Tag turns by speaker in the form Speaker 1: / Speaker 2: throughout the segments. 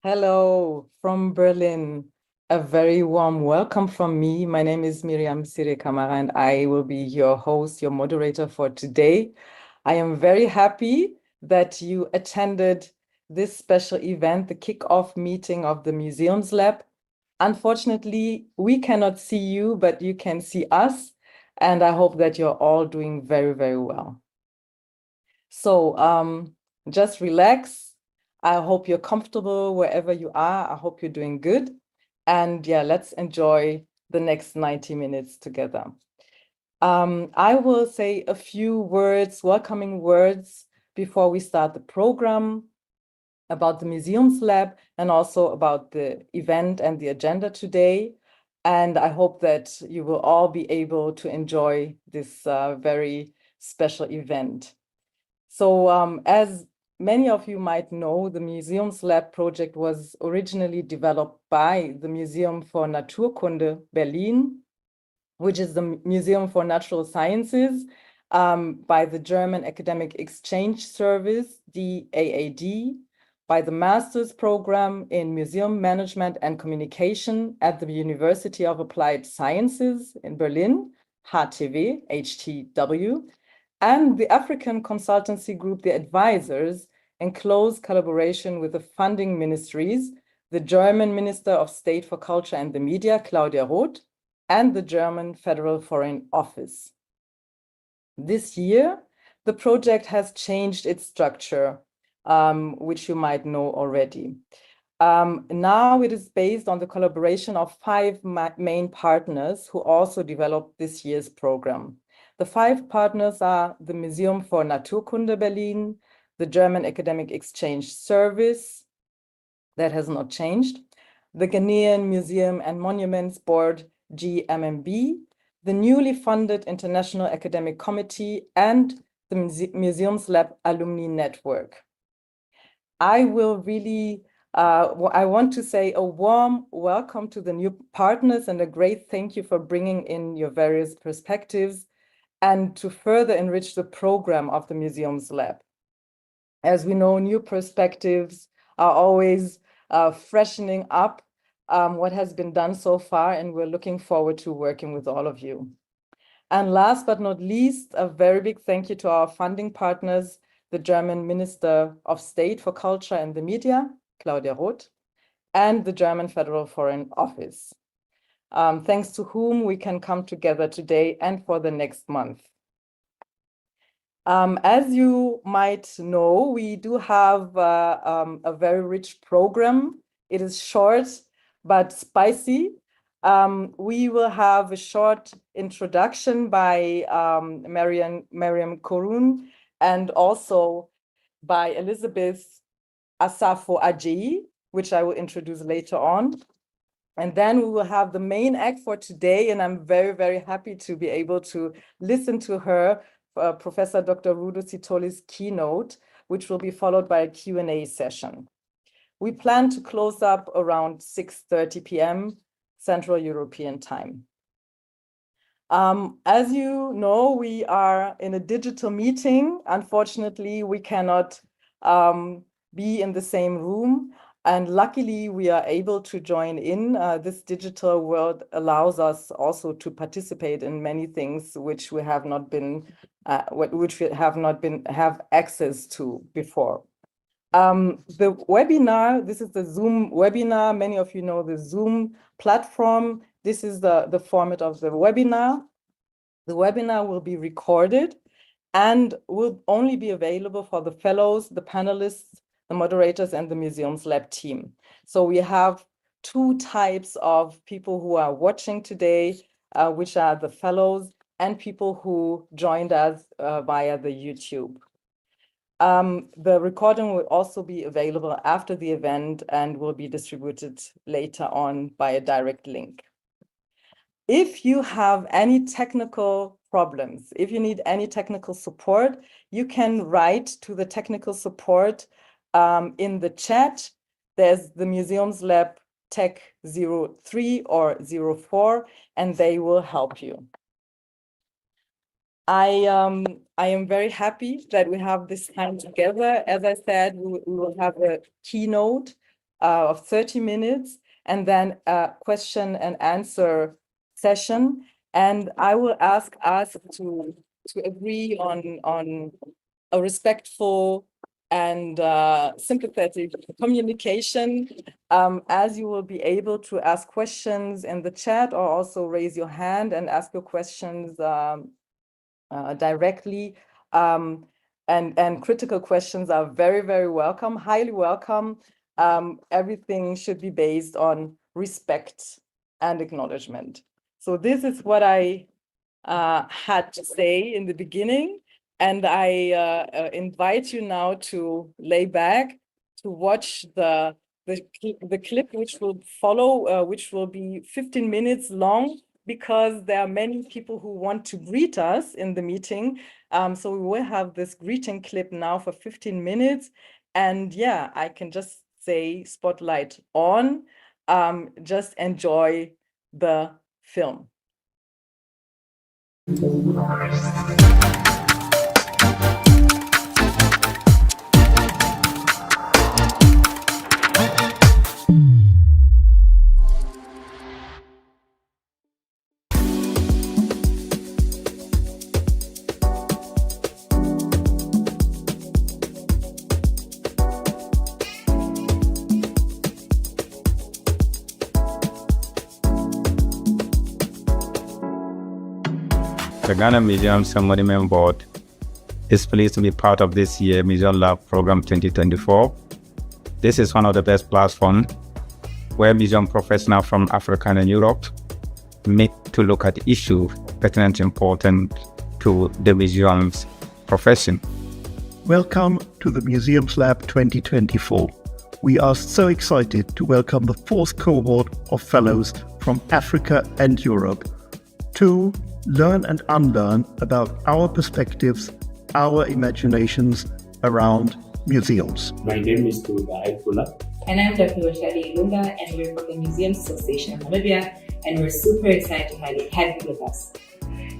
Speaker 1: Hello from Berlin. A very warm welcome from me. My name is Miriam Sire Kamara, and I will be your host, your moderator for today. I am very happy that you attended this special event, the kickoff meeting of the Museums Lab. Unfortunately, we cannot see you, but you can see us, and I hope that you're all doing very, very well. So just relax. I hope you're comfortable wherever you are. I hope you're doing good. And yeah, let's enjoy the next 90 minutes together. I will say a few words, welcoming words, before we start the program about the Museums Lab and also about the event and the agenda today. And I hope that you will all be able to enjoy this very special event. So as many of you might know, the Museums Lab project was originally developed by the Museum for Naturkunde Berlin, which is the Museum for Natural Sciences, by the German Academic Exchange Service, DAAD, by the Master's Program in Museum Management and Communication at the University of Applied Sciences in Berlin, HTW, and the African consultancy group, the Advisors, in close collaboration with the funding ministries, the German Minister of State for Culture and the Media, Claudia Roth, and the German Federal Foreign Office. This year, the project has changed its structure, which you might know already. Now it is based on the collaboration of 5 main partners who also developed this year's program. The 5 partners are the Museum for Naturkunde Berlin, the German Academic Exchange Service, that has not changed, the Ghanaian Museum and Monuments Board, GMMB, the newly funded International Academic Committee, and the Museums Lab Alumni Network. I want to say a warm welcome to the new partners and a great thank you for bringing in your various perspectives and to further enrich the program of the Museums Lab. As we know, new perspectives are always freshening up what has been done so far, and we're looking forward to working with all of you. And last but not least, a very big thank you to our funding partners, the German Minister of State for Culture and the Media, Claudia Roth, and the German Federal Foreign Office, thanks to whom we can come together today and for the next month. As you might know, we do have a very rich program. It is short but spicy. We will have a short introduction by Mariam Korun and also by Elizabeth Asafo Ajayi, which I will introduce later on. And then we will have the main act for today, and I'm very, very happy to be able to listen to her, Professor Dr. Rudo Sitoli's keynote, which will be followed by a Q&A session. We plan to close up around 6:30 p.m. Central European Time. As you know, we are in a digital meeting. Unfortunately, we cannot be in the same room. And luckily, we are able to join in. This digital world allows us also to participate in many things which we have not been, have access to before. The webinar, this is the Zoom webinar. Many of you know the Zoom platform. This is the format of the webinar. The webinar will be recorded and will only be available for the fellows, the panelists, the moderators, and the Museums Lab team. So we have 2 types of people who are watching today, which are the fellows and people who joined us via the YouTube. The recording will also be available after the event and will be distributed later on by a direct link. If you have any technical problems, if you need any technical support, you can write to the technical support in the chat. There's the TheMuseumsLab Tech 03 or 04, and they will help you. I am very happy that we have this time together. As I said, we will have a keynote of 30 minutes and then a question and answer session. And I will ask us to agree on a respectful and sympathetic communication, as you will be able to ask questions in the chat or also raise your hand and ask your questions directly. And critical questions are very, very welcome, highly welcome. Everything should be based on respect and acknowledgement. So this is what I had to say in the beginning. And I invite you now to lay back to watch the clip which will follow, which will be 15 minutes long, because there are many people who want to greet us in the meeting. So we will have this greeting clip now for 15 minutes. And yeah, I can just say spotlight on, just enjoy the film.
Speaker 2: The Ghana Museums Monument Board is pleased to be part of this year's MuseumsLab Program 2024. This is one of the best platforms where museum professionals from Africa and Europe meet to look at issues pertinent and important to the museum's profession.
Speaker 3: Welcome to the MuseumsLab 2024. We are so excited to welcome the fourth cohort of fellows from Africa and Europe to learn and unlearn about our perspectives, our imaginations around museums.
Speaker 4: My name is DAAD.
Speaker 5: And I'm Dr. Roshadi Ilunga, and we're from the Museums Association of Namibia, and we're super excited to have you with us.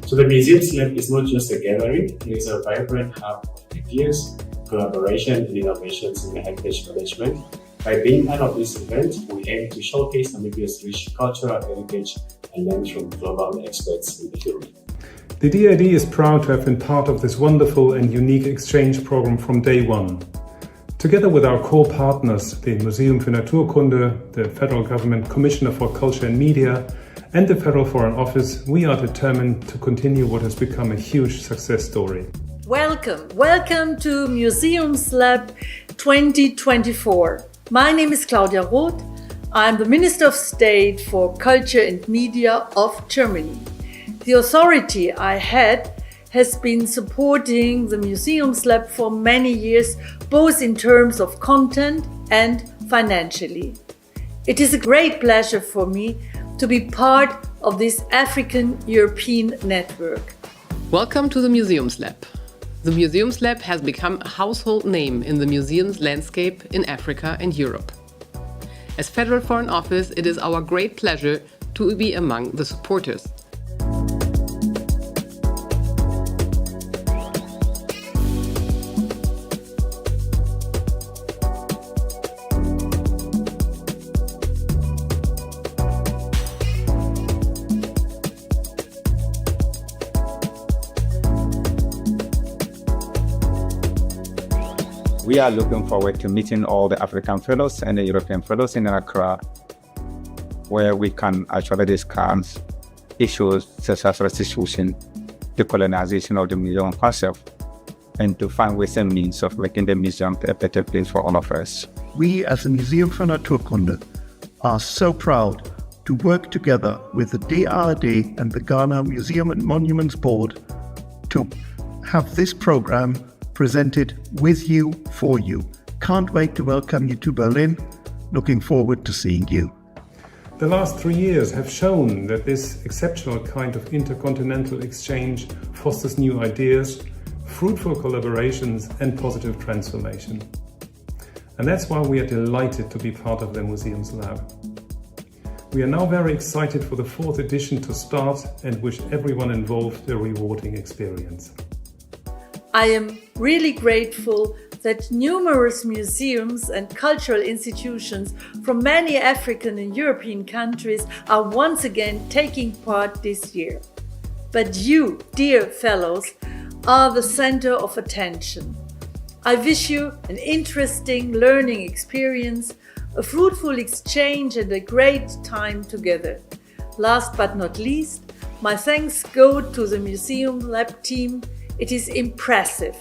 Speaker 4: So the MuseumsLab is not just a gallery, it is a vibrant hub of ideas, collaboration, and innovations in heritage management. By being part of this event, we aim to showcase Namibia's rich cultural heritage and learn from global experts in the field.
Speaker 6: The DAAD is proud to have been part of this wonderful and unique exchange program from day one. Together with our core partners, the Museum für Naturkunde, the Federal Government Commissioner for Culture and Media, and the Federal Foreign Office, we are determined to continue what has become a huge success story.
Speaker 7: Welcome to MuseumsLab 2024. My name is Claudia Roth. I'm the Minister of State for Culture and Media of Germany. The authority I had has been supporting the MuseumsLab for many years, both in terms of content and financially. It is a great pleasure for me to be part of this African-European network.
Speaker 8: Welcome to the MuseumsLab. The MuseumsLab has become a household name in the museums landscape in Africa and Europe. As Federal Foreign Office, it is our great pleasure to be among the supporters.
Speaker 2: We are looking forward to meeting all the African fellows and the European fellows in Accra, where we can actually discuss issues such as restitution, decolonization of the museum concept, and to find ways and means of making the museum a better place for all of us.
Speaker 3: We as the Museum für Naturkunde are so proud to work together with the DAAD and the Ghana Museum and Monuments Board to have this program presented with you, for you. Can't wait to welcome you to Berlin. Looking forward to seeing you.
Speaker 6: The last 3 years have shown that this exceptional kind of intercontinental exchange fosters new ideas, fruitful collaborations and positive transformation. And that's why we are delighted to be part of the Museums Lab. We are now very excited for the 4th edition to start and wish everyone involved a rewarding experience.
Speaker 7: I am really grateful that numerous museums and cultural institutions from many African and European countries are once again taking part this year. But you, dear fellows, are the center of attention. I wish you an interesting learning experience, a fruitful exchange and a great time together. Last but not least, my thanks go to the Museum Lab team. It is impressive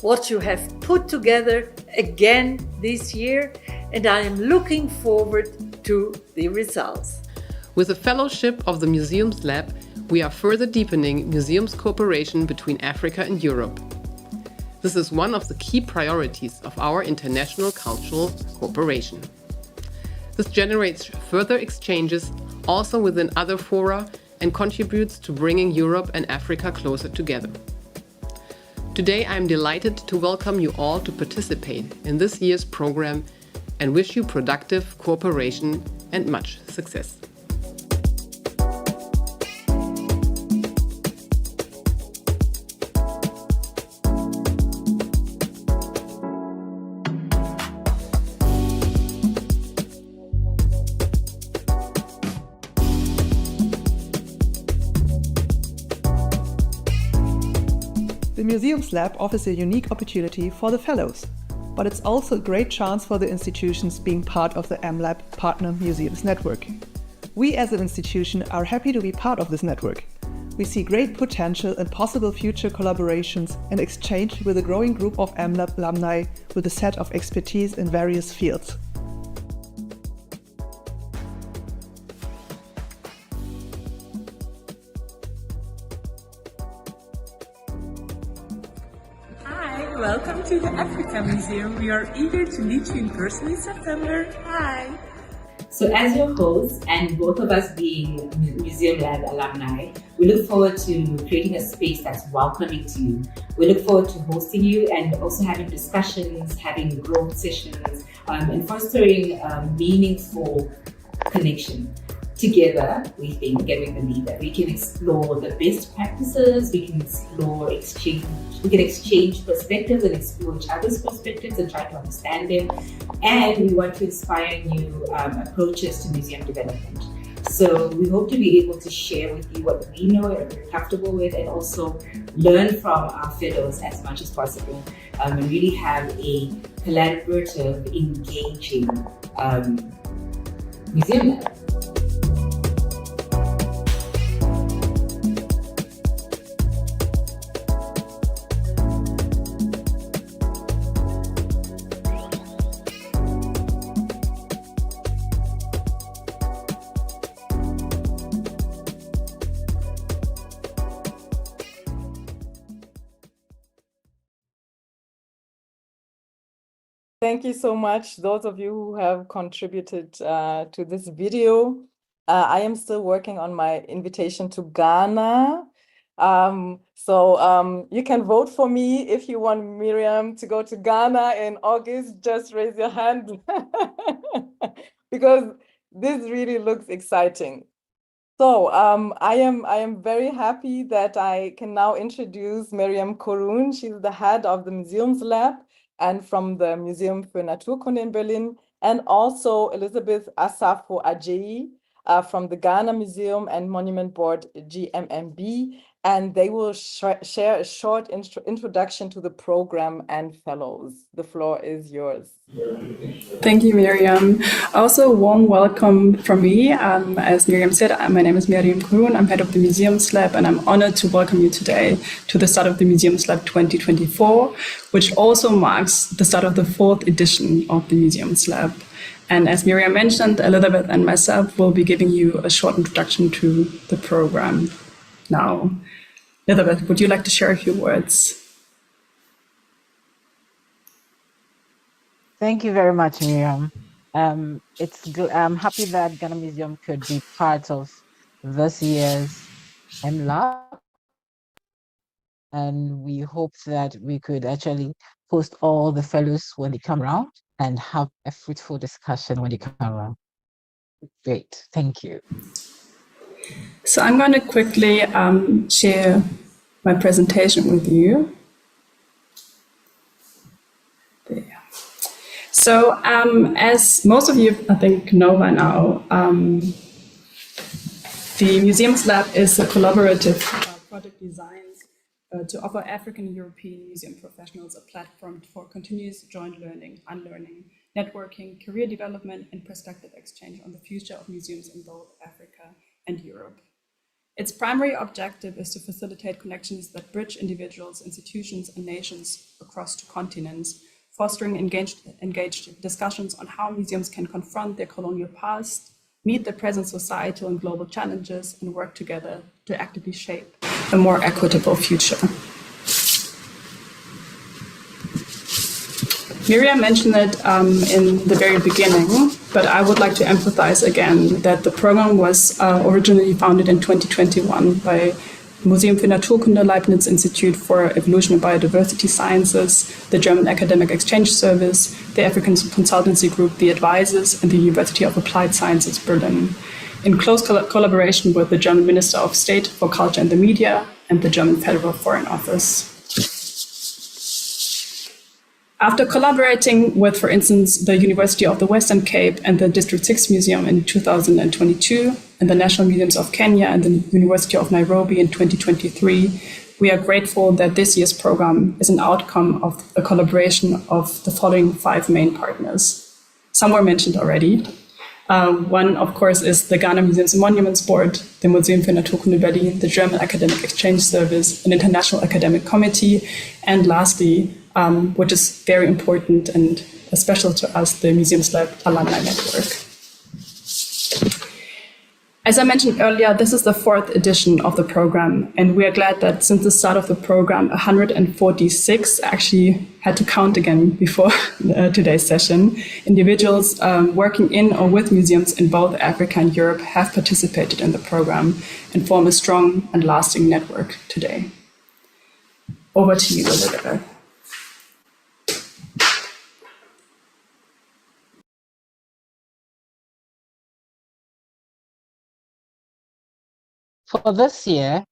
Speaker 7: what you have put together again this year, and I am looking forward to the results.
Speaker 8: With the fellowship of the Museums Lab, we are further deepening museums cooperation between Africa and Europe. This is one of the key priorities of our international cultural cooperation. This generates further exchanges also within other fora and contributes to bringing Europe and Africa closer together. Today I am delighted to welcome you all to participate in this year's program and wish you productive cooperation and much success.
Speaker 9: The Museums Lab offers a unique opportunity for the fellows, but it's also a great chance for the institutions being part of the MLab Partner Museums Network. We as an institution are happy to be part of this network. We see great potential and possible future collaborations and exchange with a growing group of MLab alumni with a set of expertise in various fields.
Speaker 10: Welcome to the Africa Museum. We are eager to meet you in person in September. Hi!
Speaker 5: So as your hosts, and both of us being Museum Lab alumni, we look forward to creating a space that's welcoming to you. We look forward to hosting you and also having discussions, having growth sessions, and fostering meaningful connection. Together, we think, and we believe that we can explore the best practices, we can exchange perspectives and explore each other's perspectives and try to understand them. And we want to inspire new approaches to museum development. So we hope to be able to share with you what we know and we're comfortable with, and also learn from our fellows as much as possible, and really have a collaborative, engaging museum lab.
Speaker 1: Thank you so much, those of you who have contributed to this video. I am still working on my invitation to Ghana. You can vote for me if you want Miriam to go to Ghana in August. Just raise your hand because this really looks exciting. So I am very happy that I can now introduce Miriam Korun. She's the head of the Museums Lab and from the Museum für Naturkunde in Berlin, and also Elizabeth Asafo Ajayi from the Ghana Museum and Monument Board, GMMB, and they will share a short introduction to the program and fellows. The floor is yours.
Speaker 11: Thank you, Miriam. Also, a warm welcome from me. As Miriam said, my name is Miriam Korun. I'm head of the Museums Lab, and I'm honored to welcome you today to the start of the Museums Lab 2024, which also marks the start of the 4th edition of the Museums Lab. And as Miriam mentioned, Elizabeth and myself will be giving you a short introduction to the program now. Elizabeth, would you like to share a few words?
Speaker 12: Thank you very much, Miriam. I'm happy that Ghana Museum could be part of this year's MLab, and we hope that we could actually host all the fellows when they come around and have a fruitful discussion when they come around. Great, thank you.
Speaker 11: So I'm going to quickly share my presentation with you. There. So as most of you, I think, know by now, the Museums Lab is a collaborative project designed to offer African and European museum professionals a platform for continuous joint learning, unlearning, networking, career development, and perspective exchange on the future of museums in both Africa and Europe. Its primary objective is to facilitate connections that bridge individuals, institutions, and nations across two continents, fostering engaged discussions on how museums can confront their colonial past, meet their present societal and global challenges, and work together to actively shape a more equitable future. Miriam mentioned it in the very beginning, but I would like to emphasize again that the program was originally founded in 2021 by Museum für Naturkunde, Leibniz Institute for Evolution and Biodiversity Sciences, the German Academic Exchange Service, the African consultancy group The Advisors, and the University of Applied Sciences Berlin, in close collaboration with the German Minister of State for Culture and the Media and the German Federal Foreign Office. After collaborating with, for instance, the University of the Western Cape and the District 6 Museum in 2022, and the National Museums of Kenya and the University of Nairobi in 2023, we are grateful that this year's program is an outcome of a collaboration of the following 5 main partners. Some were mentioned already. One, of course, is the Ghana Museums and Monuments Board, the Museum für Naturkunde Berlin, the German Academic Exchange Service, an international academic committee, and lastly, which is very important and special to us, the MuseumsLab Alumni Network. As I mentioned earlier, this is the 4th edition of the program, and we are glad that since the start of the program, 146, actually had to count again before today's session, individuals working in or with museums in both Africa and Europe have participated in the program and form a strong and lasting network today. Over to you, Elizabeth.
Speaker 12: For this year,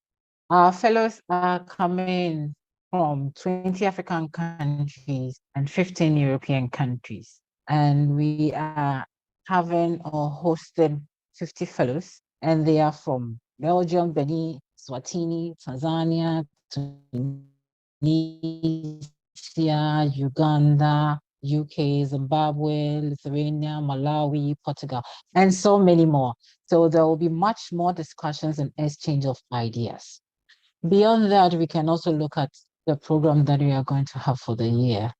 Speaker 12: our fellows are coming from 20 African countries and 15 European countries. And we are having or hosting 50 fellows, and they are from Belgium, Benin, Swatini, Tanzania, Tunisia, Uganda, UK, Zimbabwe, Lithuania, Malawi, Portugal, and so many more. So there will be much more discussions and exchange of ideas. Beyond that, we can also look at the program that we are going to have for the year.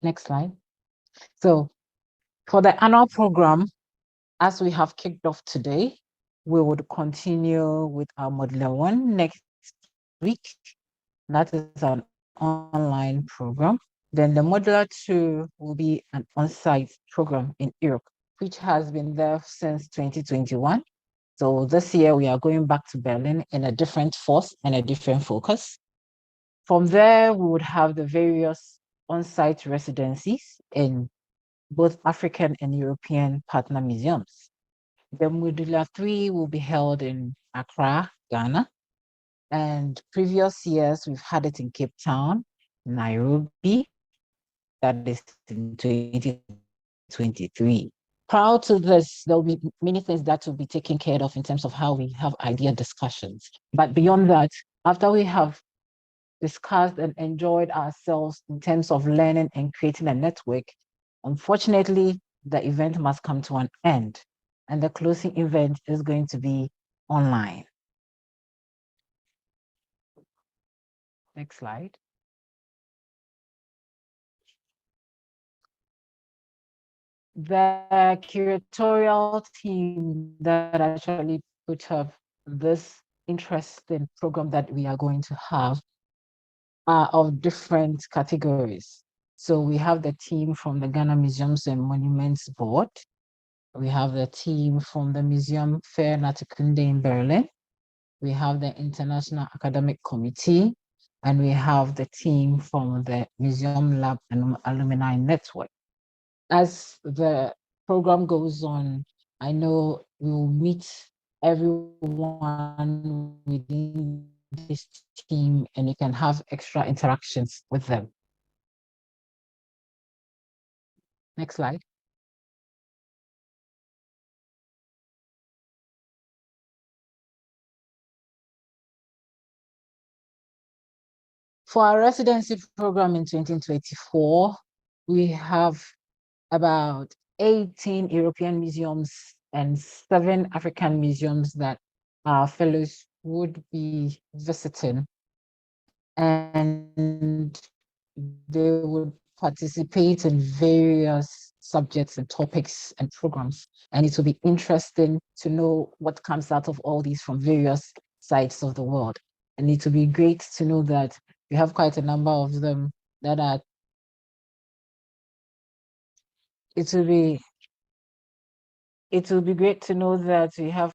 Speaker 12: Next slide. So for the annual program, as we have kicked off today, we would continue with our Modular 1 next week. That is an online program. Then the Modular 2 will be an on-site program in Europe, which has been there since 2021. So this year we are going back to Berlin in a different force and a different focus. From there, we would have the various on-site residencies in both African and European partner museums. The Modular 3 will be held in Accra, Ghana. And previous years, we've had it in Cape Town, Nairobi, that is in 2023. Prior to this, there will be many things that will be taken care of in terms of how we have idea discussions. But beyond that, after we have discussed and enjoyed ourselves in terms of learning and creating a network, unfortunately, the event must come to an end. And the closing event is going to be online. Next slide. The curatorial team that actually put up this interesting program that we are going to have are of different categories. So we have the team from the Ghana Museums and Monuments Board. We have the team from the Museum Fair Naturkunde in Berlin. We have the International Academic Committee, and we have the team from the MuseumsLab and Alumni Network. As the program goes on, I know we will meet everyone within this team and you can have extra interactions with them. Next slide. For our residency program in 2024, we have about 18 European museums and 7 African museums that our fellows would be visiting. And they would participate in various subjects and topics and programs. And it will be interesting to know what comes out of all these from various sides of the world. And it will be great to know that we have quite a number of them that are, it will be great to know that we have,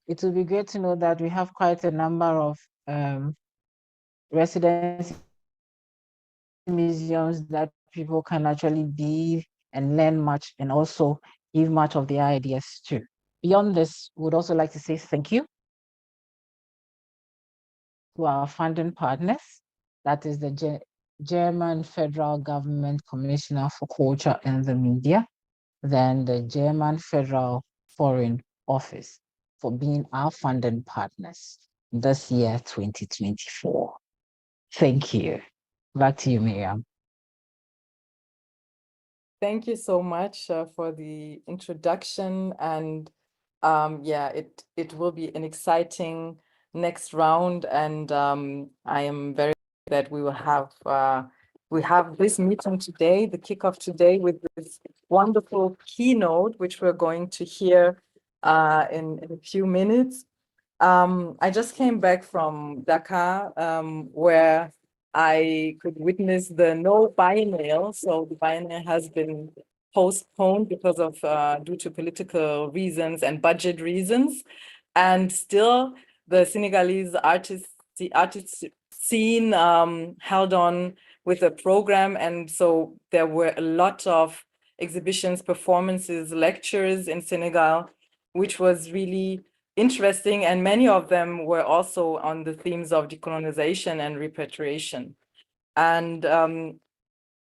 Speaker 12: it will be great to know that we have quite a number of residency museums that people can actually be and learn much and also give much of their ideas to. Beyond this, we would also like to say thank you to our funding partners, that is the German Federal Government Commissioner for Culture and the Media, then the German Federal Foreign Office for being our funding partners this year, 2024. Thank you. Back to you, Miriam.
Speaker 1: Thank you so much for the introduction, and yeah, it will be an exciting next round, and I am very happy that we have this meeting today, the kickoff today, with this wonderful keynote, which we're going to hear in a few minutes. I just came back from Dakar, where I could witness the no biennial. So the biennial has been postponed because of due to political reasons and budget reasons, and still the Senegalese the artist scene held on with a program, and so there were a lot of exhibitions, performances, lectures in Senegal, which was really interesting, and many of them were also on the themes of decolonization and repatriation. And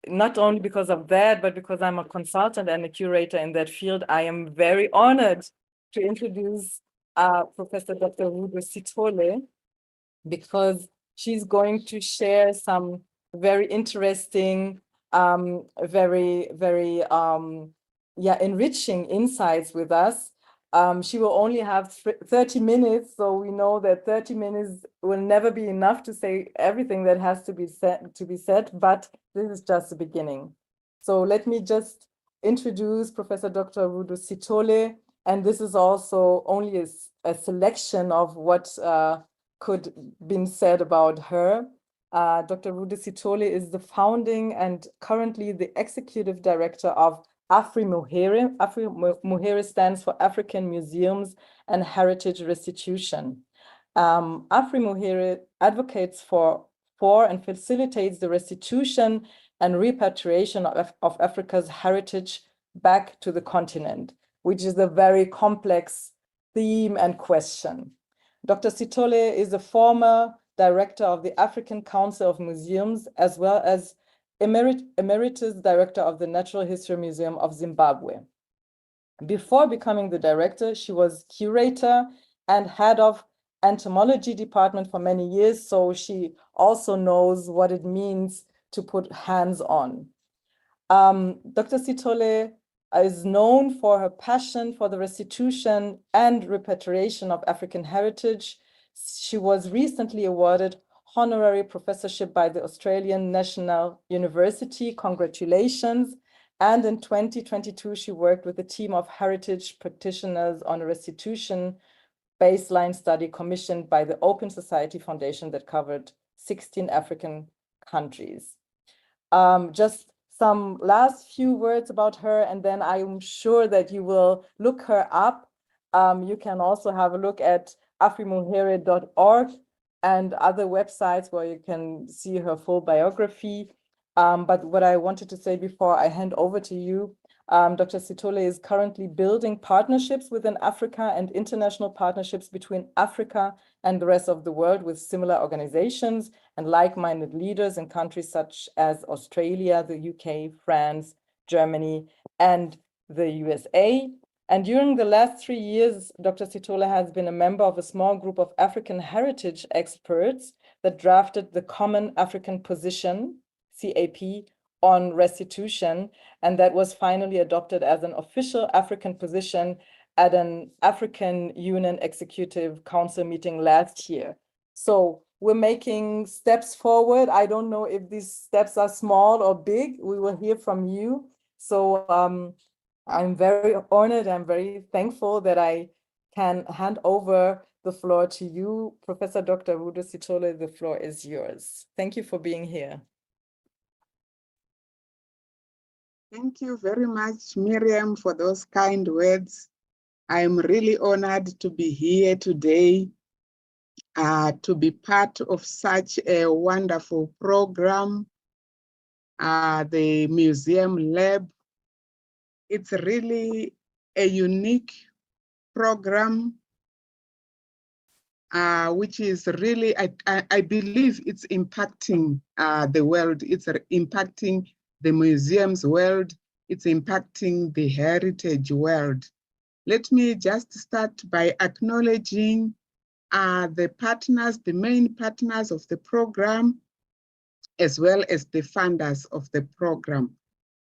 Speaker 1: not only because of that, but because I'm a consultant and a curator in that field, I am very honored to introduce Professor Dr. Rudo Sitole, because she's going to share some very interesting, very enriching insights with us. She will only have 30 minutes, so we know that 30 minutes will never be enough to say everything that has to be said, but this is just the beginning. So let me just introduce Professor Dr. Rudo Sitole, and this is also only a selection of what could be said about her. Dr. Rudo Sitole is the founding and currently the executive director of AfriMuhere. AfriMuhere stands for African Museums and Heritage Restitution. AfriMuhere advocates for and facilitates the restitution and repatriation of Africa's heritage back to the continent, which is a very complex theme and question. Dr. Sitole is a former director of the African Council of Museums, as well as emeritus director of the Natural History Museum of Zimbabwe. Before becoming the director, she was curator and head of entomology department for many years, so she also knows what it means to put hands on. Dr. Sitole is known for her passion for the restitution and repatriation of African heritage. She was recently awarded honorary professorship by the Australian National University. Congratulations. And in 2022, she worked with a team of heritage practitioners on restitution baseline study commissioned by the Open Society Foundation that covered 16 African countries. Just some last few words about her, and then I'm sure that you will look her up. You can also have a look at afrimuhere.org and other websites where you can see her full biography. But what I wanted to say before I hand over to you, Dr. Sithole is currently building partnerships within Africa and international partnerships between Africa and the rest of the world with similar organizations and like-minded leaders in countries such as Australia, the UK, France, Germany, and the USA. And during the last 3 years, Dr. Sithole has been a member of a small group of African heritage experts that drafted the Common African Position, CAP, on restitution, and that was finally adopted as an official African position at an African Union Executive Council meeting last year. So we're making steps forward. I don't know if these steps are small or big. We will hear from you. So I'm very honored. I'm very thankful that I can hand over the floor to you. Professor Dr. Wudo Sithole, the floor is yours. Thank you for being here.
Speaker 13: Thank you very much, Miriam, for those kind words. I'm really honored to be here today, to be part of such a wonderful program, the Museum Lab. It's really a unique program, which is really, I believe it's impacting the world. It's impacting the museum's world. It's impacting the heritage world. Let me just start by acknowledging the partners, the main partners of the program, as well as the funders of the program.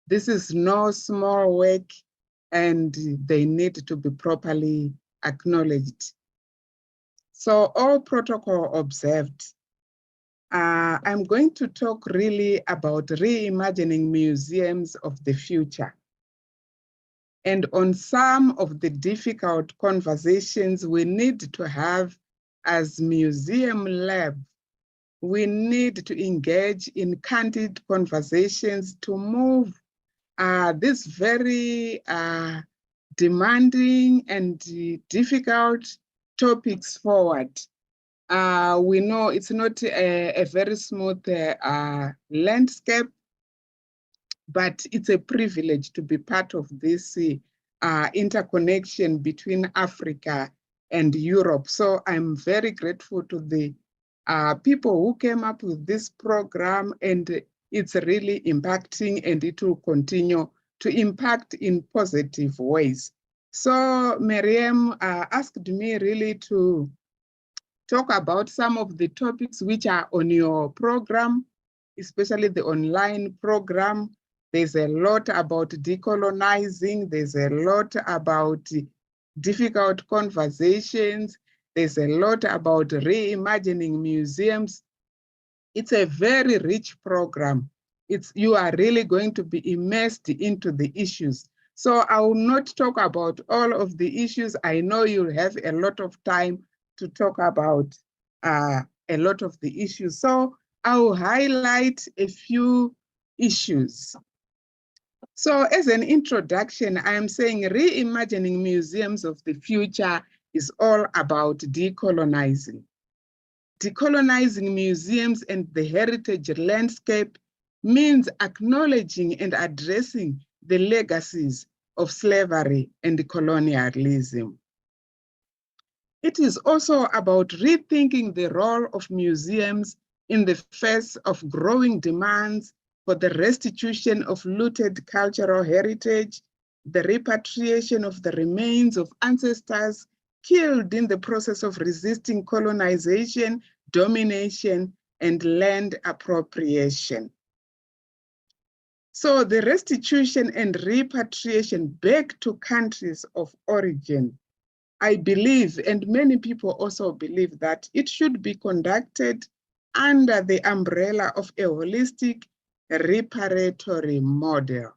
Speaker 13: This is no small work, and they need to be properly acknowledged. So all protocol observed. I'm going to talk really about reimagining museums of the future, and on some of the difficult conversations we need to have as Museum Lab. We need to engage in candid conversations to move these very demanding and difficult topics forward. We know it's not a very smooth landscape, but it's a privilege to be part of this interconnection between Africa and Europe. So I'm very grateful to the people who came up with this program, and it's really impacting, and it will continue to impact in positive ways. So Miriam asked me really to talk about some of the topics which are on your program, especially the online program. There's a lot about decolonizing. There's a lot about difficult conversations. There's a lot about reimagining museums. It's a very rich program. You are really going to be immersed into the issues. So I will not talk about all of the issues. I know you'll have a lot of time to talk about a lot of the issues. So I will highlight a few issues. So as an introduction, I am saying reimagining museums of the future is all about decolonizing. Decolonizing museums and the heritage landscape means acknowledging and addressing the legacies of slavery and colonialism. It is also about rethinking the role of museums in the face of growing demands for the restitution of looted cultural heritage, the repatriation of the remains of ancestors killed in the process of resisting colonization, domination, and land appropriation. So the restitution and repatriation back to countries of origin, I believe, and many people also believe, that it should be conducted under the umbrella of a holistic reparatory model.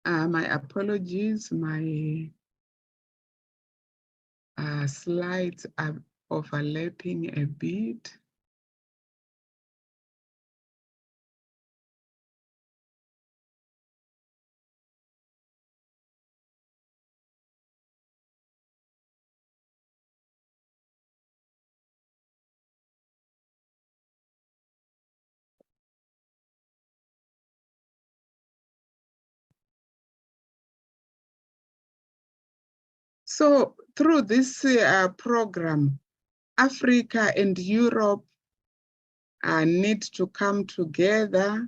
Speaker 13: My apologies, my slides are overlapping a bit. So through this program, Africa and Europe need to come together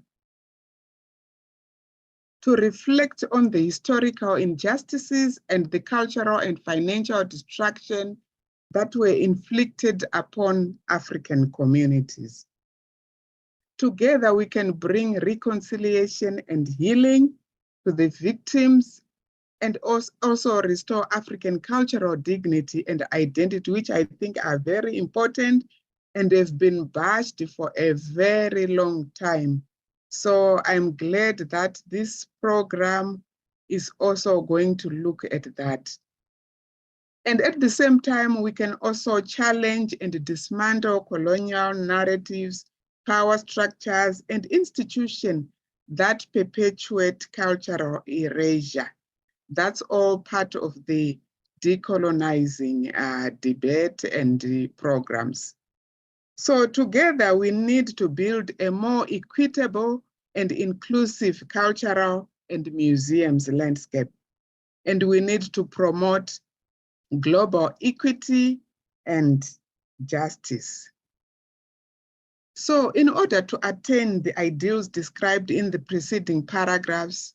Speaker 13: to reflect on the historical injustices and the cultural and financial destruction that were inflicted upon African communities. Together, we can bring reconciliation and healing to the victims and also restore African cultural dignity and identity, which I think are very important and have been bashed for a very long time. So I'm glad that this program is also going to look at that. And at the same time, we can also challenge and dismantle colonial narratives, power structures, and institutions that perpetuate cultural erasure. That's all part of the decolonizing debate and the programs. So together we need to build a more equitable and inclusive cultural and museums landscape. And we need to promote global equity and justice. So in order to attain the ideals described in the preceding paragraphs,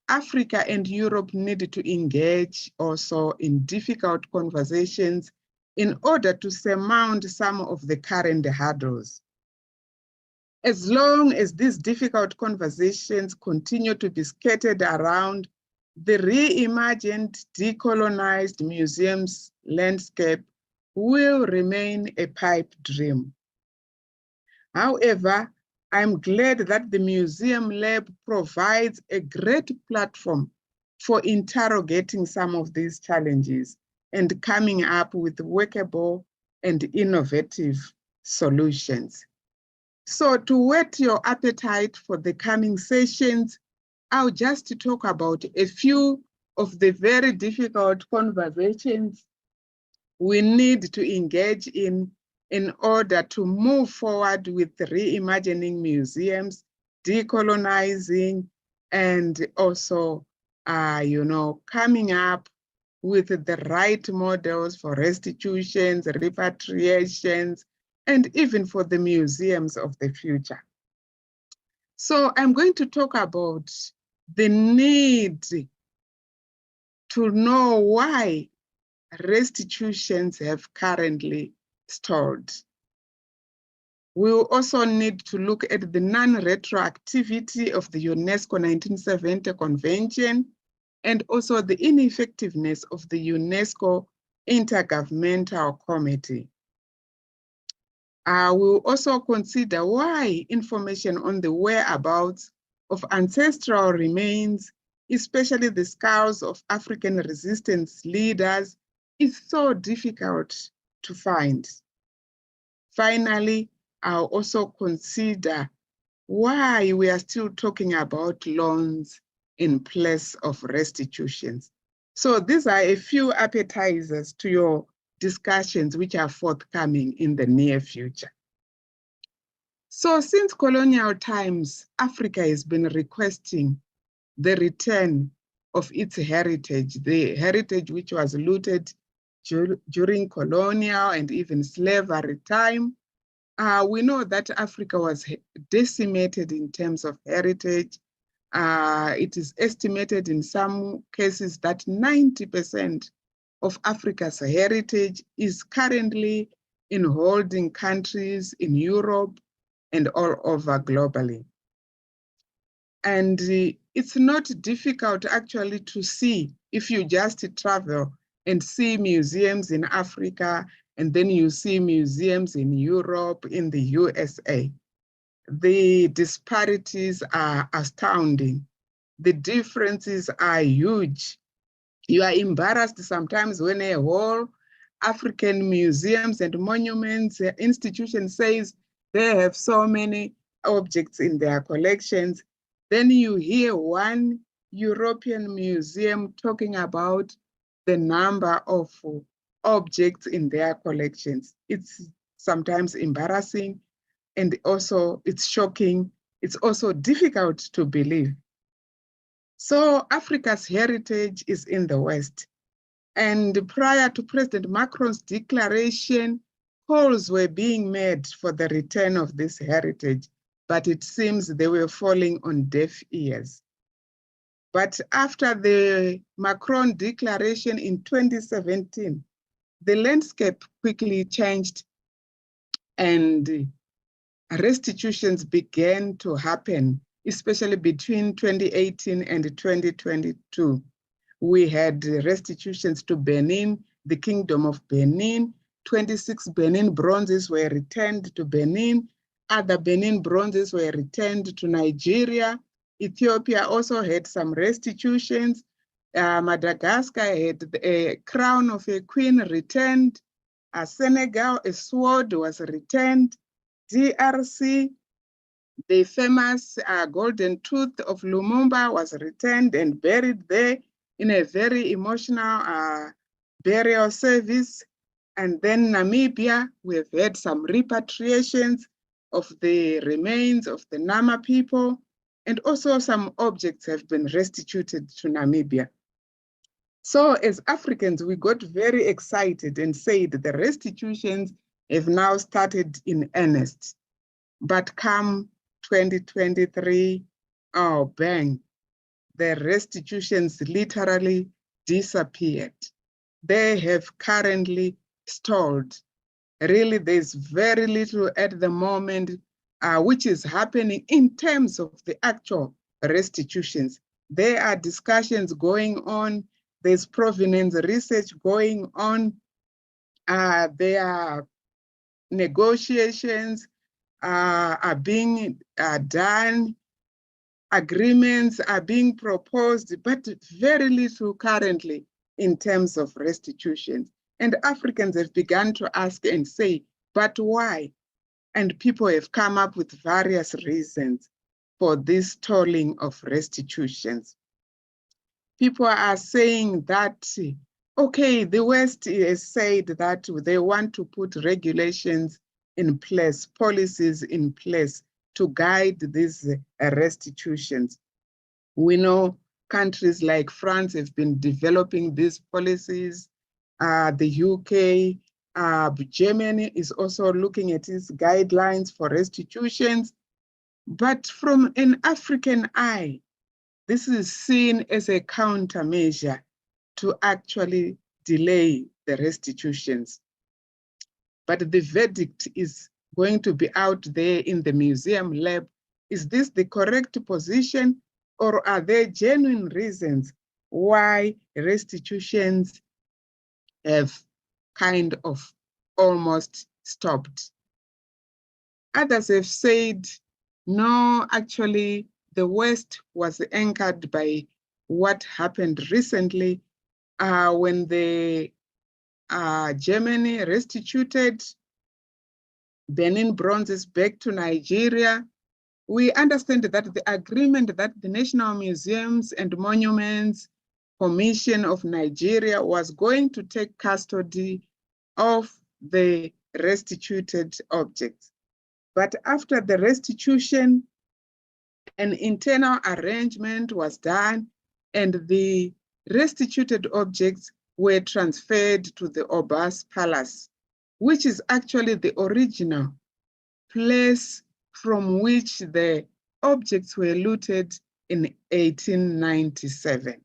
Speaker 13: Africa and Europe need to engage also in difficult conversations in order to surmount some of the current hurdles. As long as these difficult conversations continue to be scattered around, the reimagined, decolonized museums landscape will remain a pipe dream. However, I'm glad that the Museum Lab provides a great platform for interrogating some of these challenges and coming up with workable and innovative solutions. So to whet your appetite for the coming sessions, I'll just talk about a few of the very difficult conversations we need to engage in order to move forward with reimagining museums, decolonizing, and also, coming up with the right models for restitutions, repatriations, and even for the museums of the future. So I'm going to talk about the need to know why restitutions have currently stalled. We will also need to look at the non-retroactivity of the UNESCO 1970 Convention and also the ineffectiveness of the UNESCO Intergovernmental Committee. We will also consider why information on the whereabouts of ancestral remains, especially the skulls of African resistance leaders, is so difficult to find. Finally, I'll also consider why we are still talking about loans in place of restitutions. So these are a few appetizers to your discussions which are forthcoming in the near future. So since colonial times, Africa has been requesting the return of its heritage, the heritage which was looted during colonial and even slavery time. We know that Africa was decimated in terms of heritage. It is estimated in some cases that 90% of Africa's heritage is currently in holding countries in Europe and all over globally. And it's not difficult actually to see if you just travel and see museums in Africa, and then you see museums in Europe, in the USA. The disparities are astounding. the differences are huge. You are embarrassed sometimes when a whole African museums and monuments institution says they have so many objects in their collections. Then you hear one European museum talking about the number of objects in their collections. It's sometimes embarrassing, and also it's shocking. It's also difficult to believe. So Africa's heritage is in the West. And prior to President Macron's declaration, calls were being made for the return of this heritage, but it seems they were falling on deaf ears. But after the Macron declaration in 2017, the landscape quickly changed and restitutions began to happen, especially between 2018 and 2022. We had restitutions to Benin, the Kingdom of Benin. 26 Benin bronzes were returned to Benin. Other Benin bronzes were returned to Nigeria. Ethiopia also had some restitutions. Madagascar had a crown of a queen returned. Senegal, a sword was returned. DRC, the famous golden tooth of Lumumba was returned and buried there in a very emotional burial service. And then Namibia, we've had some repatriations of the remains of the Nama people, and also some objects have been restituted to Namibia. So as Africans, we got very excited and said the restitutions have now started in earnest. But come 2023, oh, bang, the restitutions literally disappeared. They have currently stalled. Really, there's very little at the moment which is happening in terms of the actual restitutions. There are discussions going on. There's provenance research going on. There are negotiations are being done. Agreements are being proposed, but very little currently in terms of restitution. And Africans have begun to ask and say, but why? And people have come up with various reasons for this stalling of restitutions. People are saying that, okay, the West has said that they want to put regulations in place, policies in place to guide these restitutions. We know countries like France have been developing these policies. The UK, Germany is also looking at these guidelines for restitutions. But from an African eye, this is seen as a countermeasure to actually delay the restitutions. But the verdict is going to be out there in the museum lab. Is this the correct position, or are there genuine reasons why restitutions have kind of almost stopped? Others have said, no, actually, the West was anchored by what happened recently when the Germany restituted Benin bronzes back to Nigeria. We understand that the agreement that the National Museums and Monuments Commission of Nigeria was going to take custody of the restituted objects. But after the restitution, an internal arrangement was done and the restituted objects were transferred to the Oba's Palace, which is actually the original place from which the objects were looted in 1897.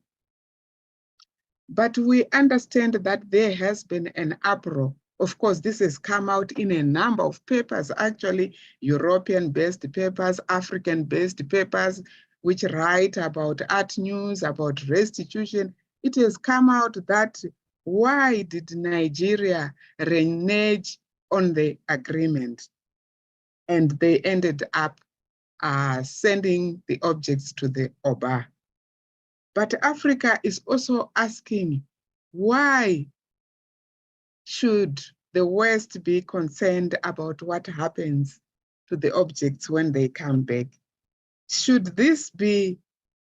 Speaker 13: But we understand that there has been an uproar. Of course, this has come out in a number of papers, actually European-based papers, African-based papers, which write about art news, about restitution. It has come out that why did Nigeria renege on the agreement? And they ended up sending the objects to the Oba. But Africa is also asking, why should the West be concerned about what happens to the objects when they come back? Should this be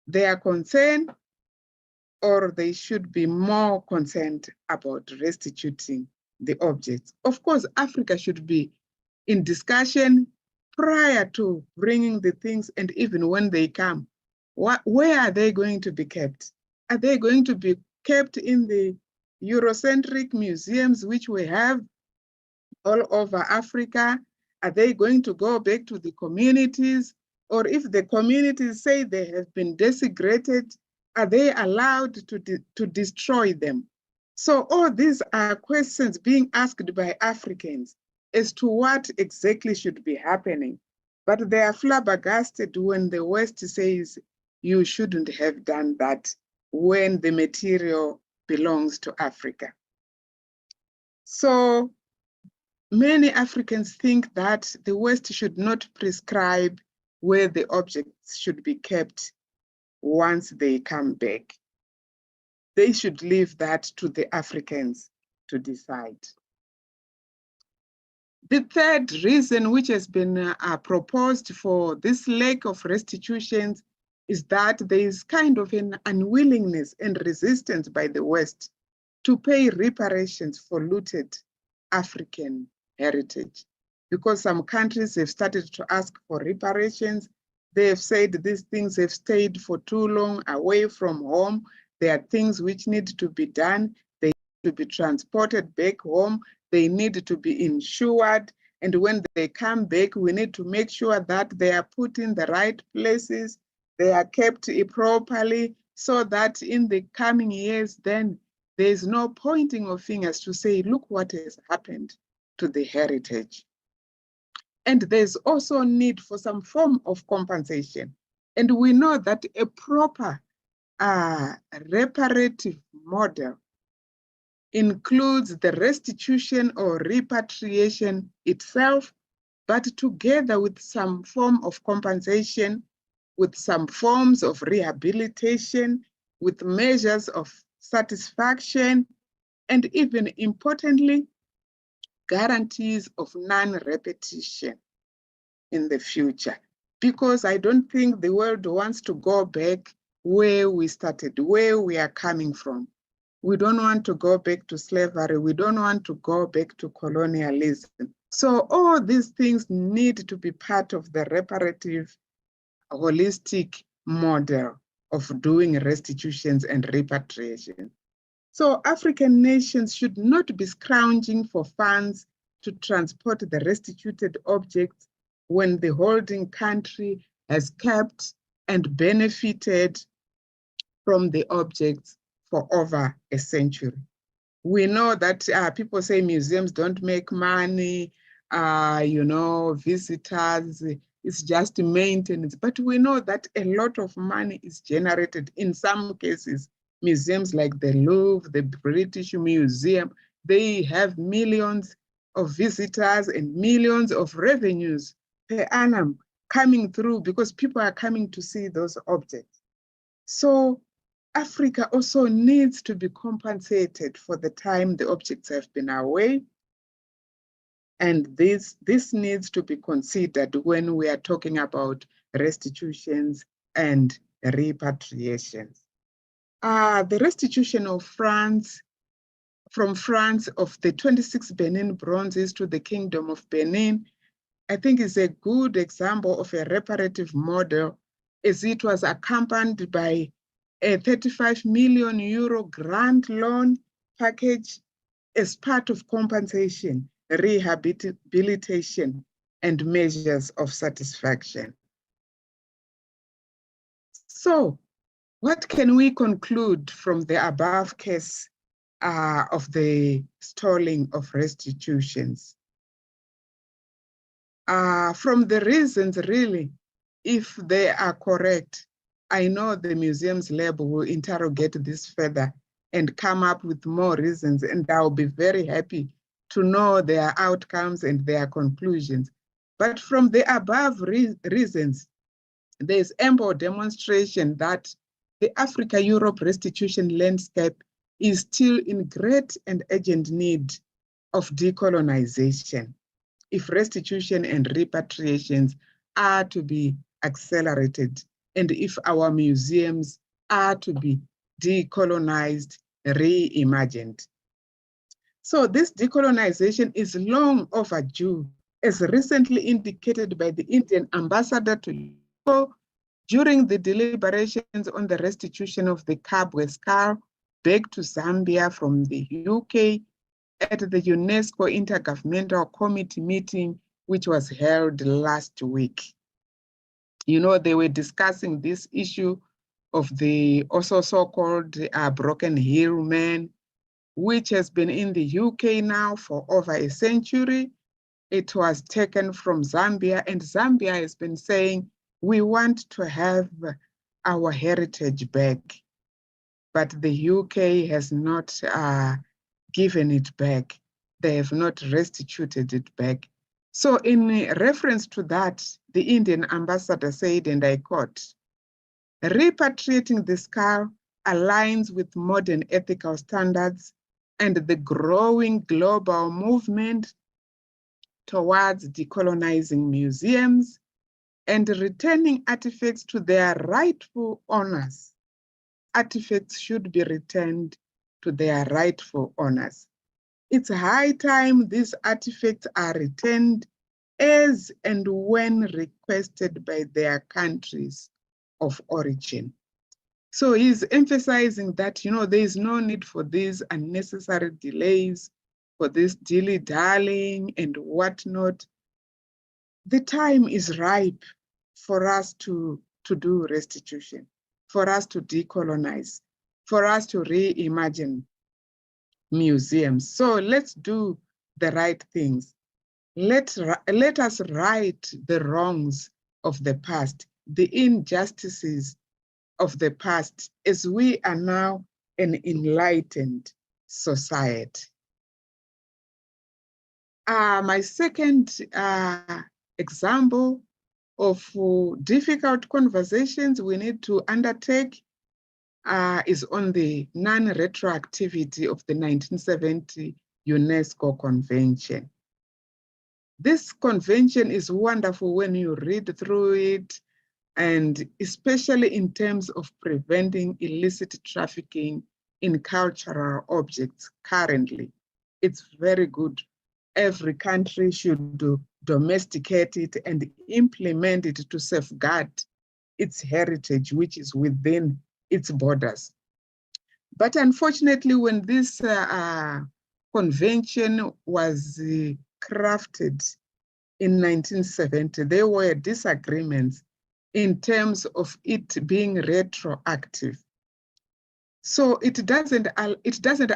Speaker 13: their concern, or they should be more concerned about restituting the objects? Of course, Africa should be in discussion prior to bringing the things, and even when they come. Where are they going to be kept? Are they going to be kept in the Eurocentric museums which we have all over Africa? Are they going to go back to the communities? Or if the communities say they have been desecrated, are they allowed to destroy them? So all these are questions being asked by Africans as to what exactly should be happening. But they are flabbergasted when the West says you shouldn't have done that when the material belongs to Africa. So many Africans think that the West should not prescribe where the objects should be kept once they come back. They should leave that to the Africans to decide. The third reason which has been proposed for this lack of restitutions is that there is kind of an unwillingness and resistance by the West to pay reparations for looted African heritage. Because some countries have started to ask for reparations. They have said these things have stayed for too long away from home. There are things which need to be done. They need to be transported back home. They need to be insured. And when they come back, we need to make sure that they are put in the right places. They are kept properly so that in the coming years, then there is no pointing of fingers to say, look what has happened to the heritage. And there's also a need for some form of compensation. And we know that a proper reparative model includes the restitution or repatriation itself, but together with some form of compensation, with some forms of rehabilitation, with measures of satisfaction, and even importantly, guarantees of non-repetition in the future. Because I don't think the world wants to go back where we started, where we are coming from. We don't want to go back to slavery. We don't want to go back to colonialism. So all these things need to be part of the reparative, holistic model of doing restitutions and repatriation. So African nations should not be scrounging for funds to transport the restituted objects when the holding country has kept and benefited from the objects for over a century. We know that people say museums don't make money, visitors, it's just maintenance. But we know that a lot of money is generated. In some cases, museums like the Louvre, the British Museum, they have millions of visitors and millions of revenues per annum coming through because people are coming to see those objects. So Africa also needs to be compensated for the time the objects have been away. And this needs to be considered when we are talking about restitutions and repatriations. The restitution of from France of the 26 Benin bronzes to the Kingdom of Benin, I think is a good example of a reparative model, as it was accompanied by a 35 million euro grant loan package as part of compensation, rehabilitation, and measures of satisfaction. So, what can we conclude from the above case of the stalling of restitutions? From the reasons, really, if they are correct, I know the Museums Lab will interrogate this further and come up with more reasons, and I'll be very happy to know their outcomes and their conclusions. But from the above reasons, there's ample demonstration that the Africa-Europe restitution landscape is still in great and urgent need of decolonization if restitution and repatriations are to be accelerated and if our museums are to be decolonized, reimagined. So this decolonization is long overdue, as recently indicated by the Indian ambassador to UNESCO during the deliberations on the restitution of the Kabwe skull back to Zambia from the UK at the UNESCO Intergovernmental Committee meeting, which was held last week. You know, they were discussing this issue of the also so-called Broken Hill Man, which has been in the UK now for over a century. It was taken from Zambia, and Zambia has been saying, we want to have our heritage back. But the UK has not given it back. They have not restituted it back. So in reference to that, the Indian ambassador said, and I quote, repatriating the skull aligns with modern ethical standards and the growing global movement towards decolonizing museums and returning artifacts to their rightful owners. Artifacts should be returned to their rightful owners. It's high time these artifacts are returned as and when requested by their countries of origin. So he's emphasizing that, you know, there is no need for these unnecessary delays, for this dilly-dallying and whatnot. The time is ripe for us to do restitution, for us to decolonize, for us to reimagine museums. So let's do the right things. Let us right the wrongs of the past, the injustices of the past, as we are now an enlightened society. My second example of difficult conversations we need to undertake is on the non-retroactivity of the 1970 UNESCO Convention. This convention is wonderful when you read through it, and especially in terms of preventing illicit trafficking in cultural objects currently. It's very good. Every country should domesticate it and implement it to safeguard its heritage, which is within its borders. But unfortunately, when this convention was crafted in 1970, there were disagreements in terms of it being retroactive. So it doesn't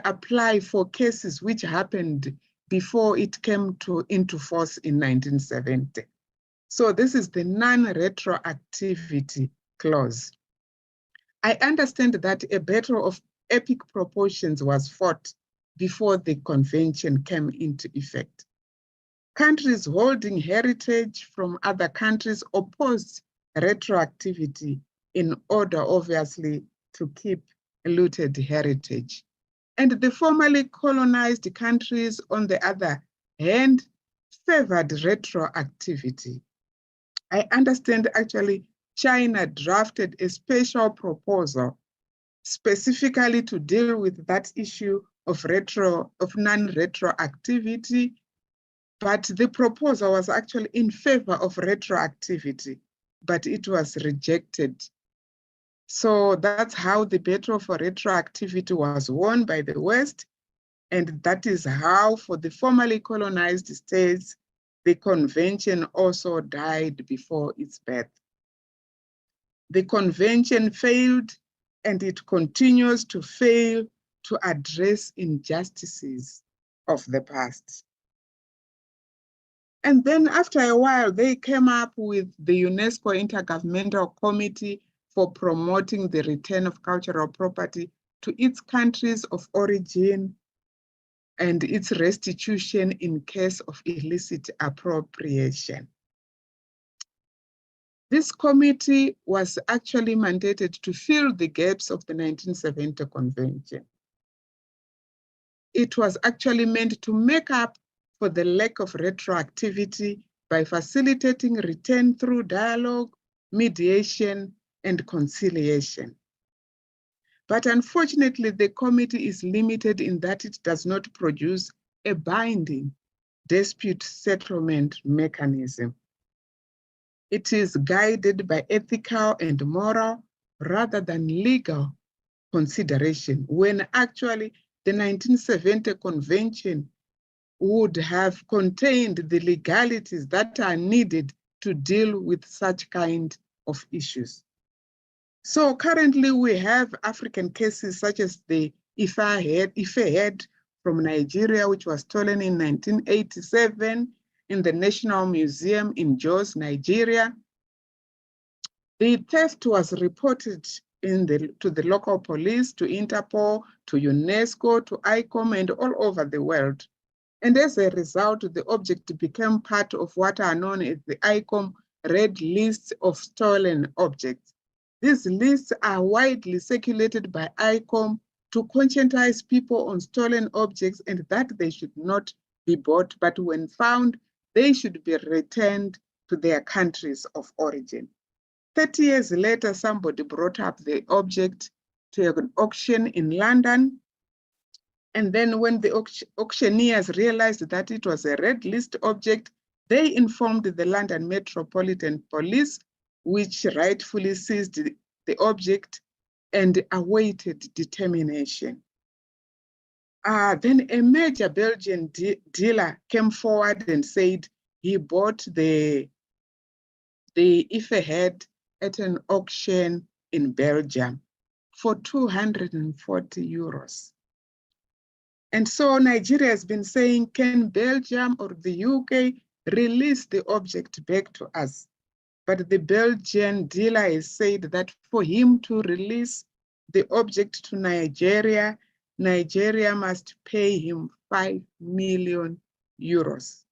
Speaker 13: apply for cases which happened before it came into force in 1970. So this is the non-retroactivity clause. I understand that a battle of epic proportions was fought before the convention came into effect. Countries holding heritage from other countries opposed retroactivity in order, obviously, to keep looted heritage. And the formerly colonized countries, on the other hand, favored retroactivity. I understand actually China drafted a special proposal specifically to deal with that issue of non-retroactivity, but the proposal was actually in favor of retroactivity, but it was rejected. So that's how the battle for retroactivity was won by the West, and that is how, for the formerly colonized states, the convention also died before its birth. The convention failed, and it continues to fail to address injustices of the past. And then after a while, they came up with the UNESCO Intergovernmental Committee for promoting the return of cultural property to its countries of origin and its restitution in case of illicit appropriation. This committee was actually mandated to fill the gaps of the 1970 convention. It was actually meant to make up for the lack of retroactivity by facilitating return through dialogue, mediation, and conciliation. But unfortunately, the committee is limited in that it does not produce a binding dispute settlement mechanism. It is guided by ethical and moral rather than legal consideration, when actually the 1970 convention would have contained the legalities that are needed to deal with such kind of issues. So currently we have African cases such as the Ife head from Nigeria, which was stolen in 1987 in the National Museum in Jos, Nigeria. The theft was reported to the local police, to Interpol, to UNESCO, to ICOM, and all over the world. And as a result, the object became part of what are known as the ICOM Red List of Stolen Objects. These lists are widely circulated by ICOM to conscientize people on stolen objects and that they should not be bought, but when found, they should be returned to their countries of origin. 30 years later, somebody brought up the object to an auction in London. And then when the auctioneers realized that it was a red list object, they informed the London Metropolitan Police, which rightfully seized the object and awaited determination. Then a major Belgian dealer came forward and said he bought the Ife head at an auction in Belgium for 240 euros. And so Nigeria has been saying, can Belgium or the UK release the object back to us? But the Belgian dealer has said that for him to release the object to Nigeria, Nigeria must pay him 5 million euros.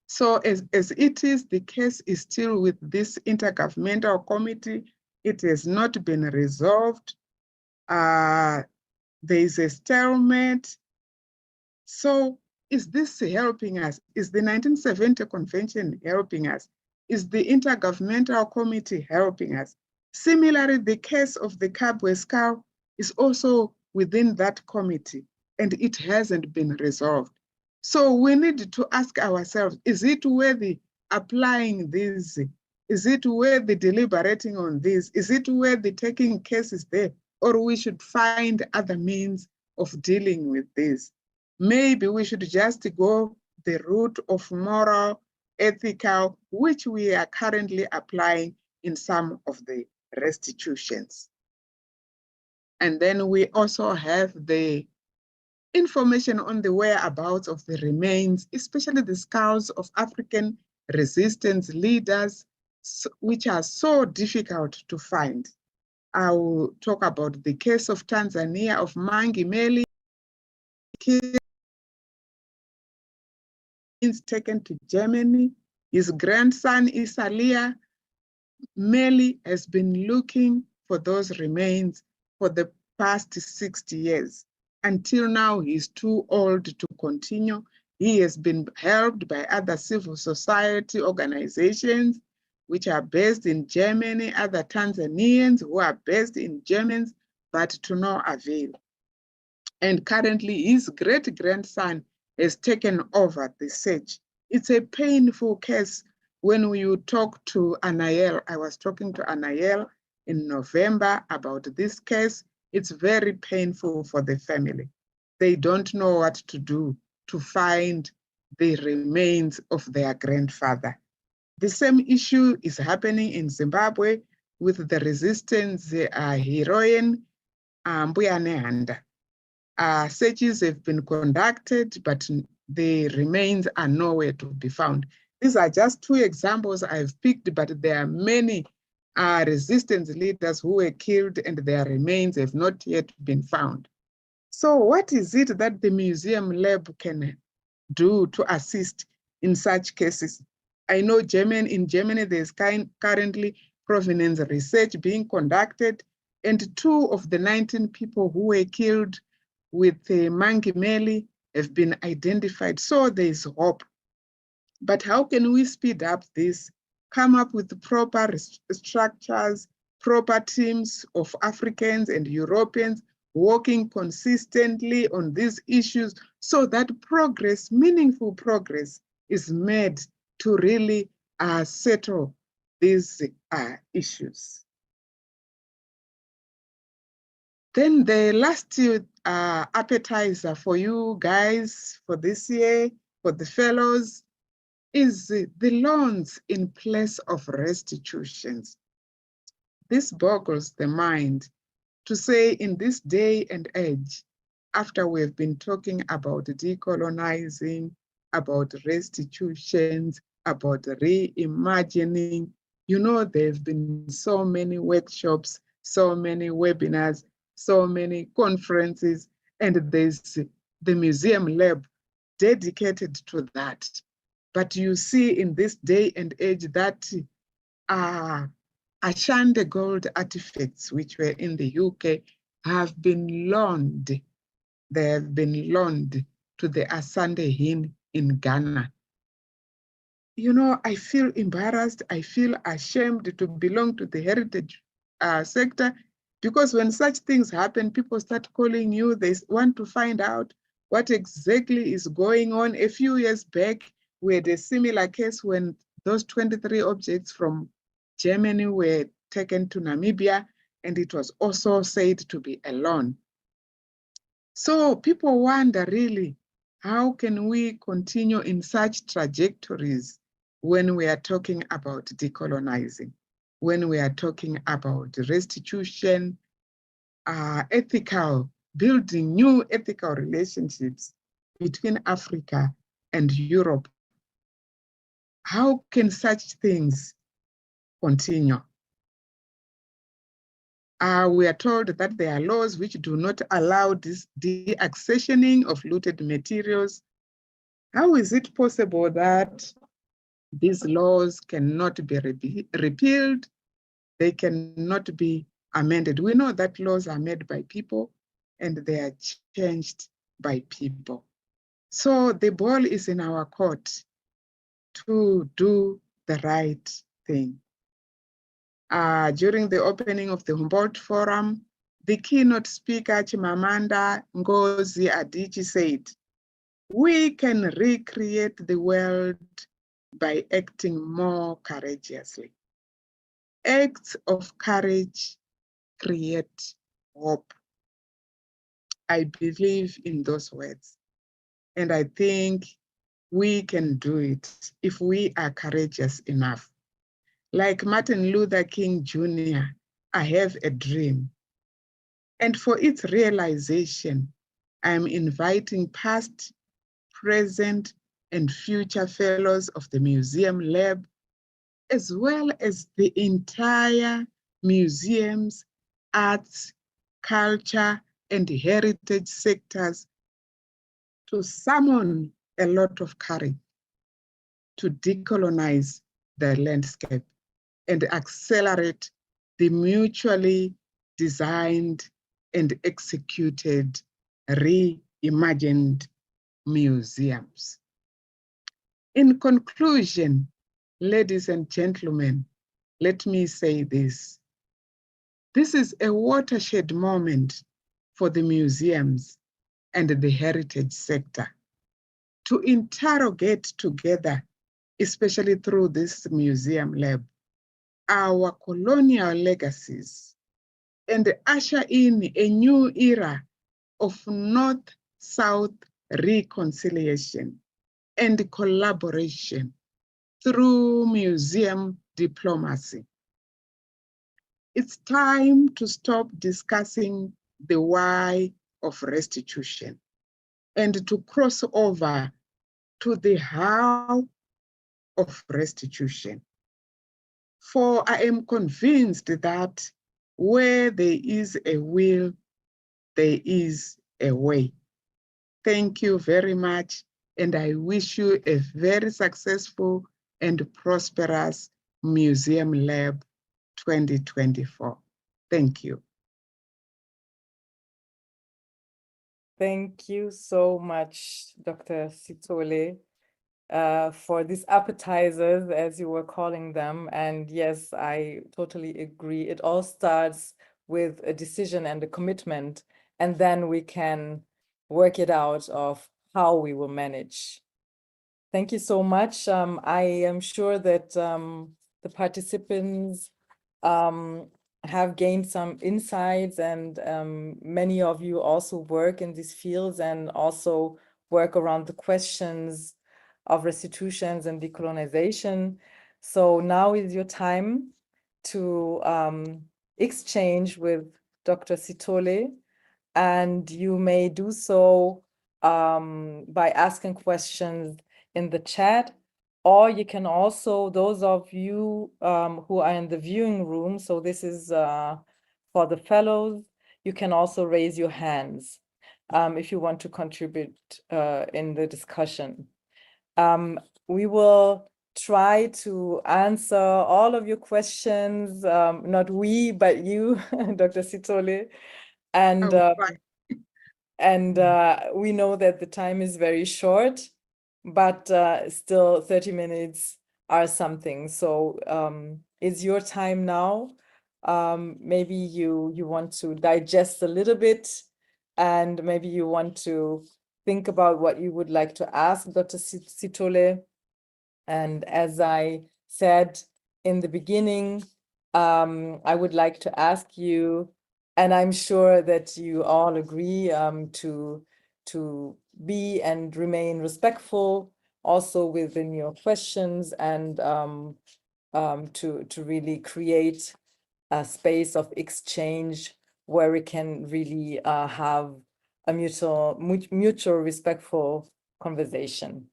Speaker 13: So as it is, the case is still with this intergovernmental committee. It has not been resolved. There is a stalemate. So is this helping us? Is the 1970 convention helping us? Is the intergovernmental committee helping us? Similarly, the case of the Kabwe Scow is also within that committee and it hasn't been resolved. So we need to ask ourselves, is it worthy applying this? Is it worthy deliberating on this? Is it worthy taking cases there? Or we should find other means of dealing with this? Maybe we should just go the route of moral, ethical, which we are currently applying in some of the restitutions. And then we also have the information on the whereabouts of the remains, especially the skulls of African resistance leaders, which are so difficult to find. I will talk about the case of Tanzania of Mangi Meli, taken to Germany. His grandson, Isalia Meli, has been looking for those remains for the past 60 years. Until now, he's too old to continue. He has been helped by other civil society organizations, which are based in Germany, other Tanzanians who are based in Germany, but to no avail. And currently, his great-grandson has taken over the search. It's a painful case. When you talk to Anael, I was talking to Anael in November about this case. It's very painful for the family. They don't know what to do to find the remains of their grandfather. The same issue is happening in Zimbabwe with the resistance heroine, Mbuyanehanda. Searches have been conducted, but the remains are nowhere to be found. These are just two examples I've picked, but there are many resistance leaders who were killed and their remains have not yet been found. So what is it that the Museum Lab can do to assist in such cases? I know in Germany, there's currently provenance research being conducted, and 2 of the 19 people who were killed with monkey melee have been identified. So there is hope. But how can we speed up this, come up with proper structures, proper teams of Africans and Europeans working consistently on these issues so that progress, meaningful progress, is made to really settle these issues. Then the last appetizer for you guys for this year, for the fellows, is the loans in place of restitutions. This boggles the mind to say in this day and age, after we've been talking about decolonizing, about restitutions, about reimagining, you know, there've been so many workshops, so many webinars, so many conferences, and there's the Museum Lab dedicated to that. But you see in this day and age that Ashande gold artifacts, which were in the UK, have been loaned. They have been loaned to the Asante Hin in Ghana. You know, I feel embarrassed. I feel ashamed to belong to the heritage sector, because when such things happen, people start calling you. They want to find out what exactly is going on. A few years back, we had a similar case when those 23 objects from Germany were taken to Namibia, and it was also said to be a loan. So people wonder really, how can we continue in such trajectories when we are talking about decolonizing, when we are talking about restitution, building new ethical relationships between Africa and Europe? How can such things continue? We are told that there are laws which do not allow this deaccessioning of looted materials. How is it possible that these laws cannot be repealed? They cannot be amended. We know that laws are made by people and they are changed by people. So the ball is in our court to do the right thing. During the opening of the Humboldt Forum, the keynote speaker, Chimamanda Ngozi Adichie, said, "We can recreate the world by acting more courageously. Acts of courage create hope." I believe in those words, and I think we can do it if we are courageous enough. Like Martin Luther King Jr., I have a dream. And for its realization, I'm inviting past, present, and future fellows of the Museum Lab, as well as the entire museums, arts, culture, and heritage sectors to summon a lot of courage to decolonize the landscape and accelerate the mutually designed and executed reimagined museums. In conclusion, ladies and gentlemen, let me say this. This is a watershed moment for the museums and the heritage sector to interrogate together, especially through this Museum Lab, our colonial legacies and usher in a new era of North-South reconciliation and collaboration through museum diplomacy. It's time to stop discussing the why of restitution and to cross over to the how of restitution. For I am convinced that where there is a will, there is a way. Thank you very much, and I wish you a very successful and prosperous Museum Lab 2024. Thank you.
Speaker 1: Thank you so much, Dr. Sithole, for these appetizers, as you were calling them. And yes, I totally agree. It all starts with a decision and a commitment, and then we can work it out of how we will manage. Thank you so much. I am sure that the participants have gained some insights, and many of you also work in these fields and also work around the questions of restitutions and decolonization. So now is your time to exchange with Dr. Sithole, and you may do so by asking questions in the chat, or you can also, those of you who are in the viewing room, so this is for the fellows, you can also raise your hands if you want to contribute in the discussion. We will try to answer all of your questions, not we, but you, Dr. Sithole. And we know that the time is very short, but still 30 minutes are something. So it's your time now. Maybe you want to digest a little bit, and maybe you want to think about what you would like to ask Dr. Sithole. And as I said in the beginning, I would like to ask you, and I'm sure that you all agree, to be and remain respectful also within your questions, and to really create a space of exchange where we can really have a mutual respectful conversation.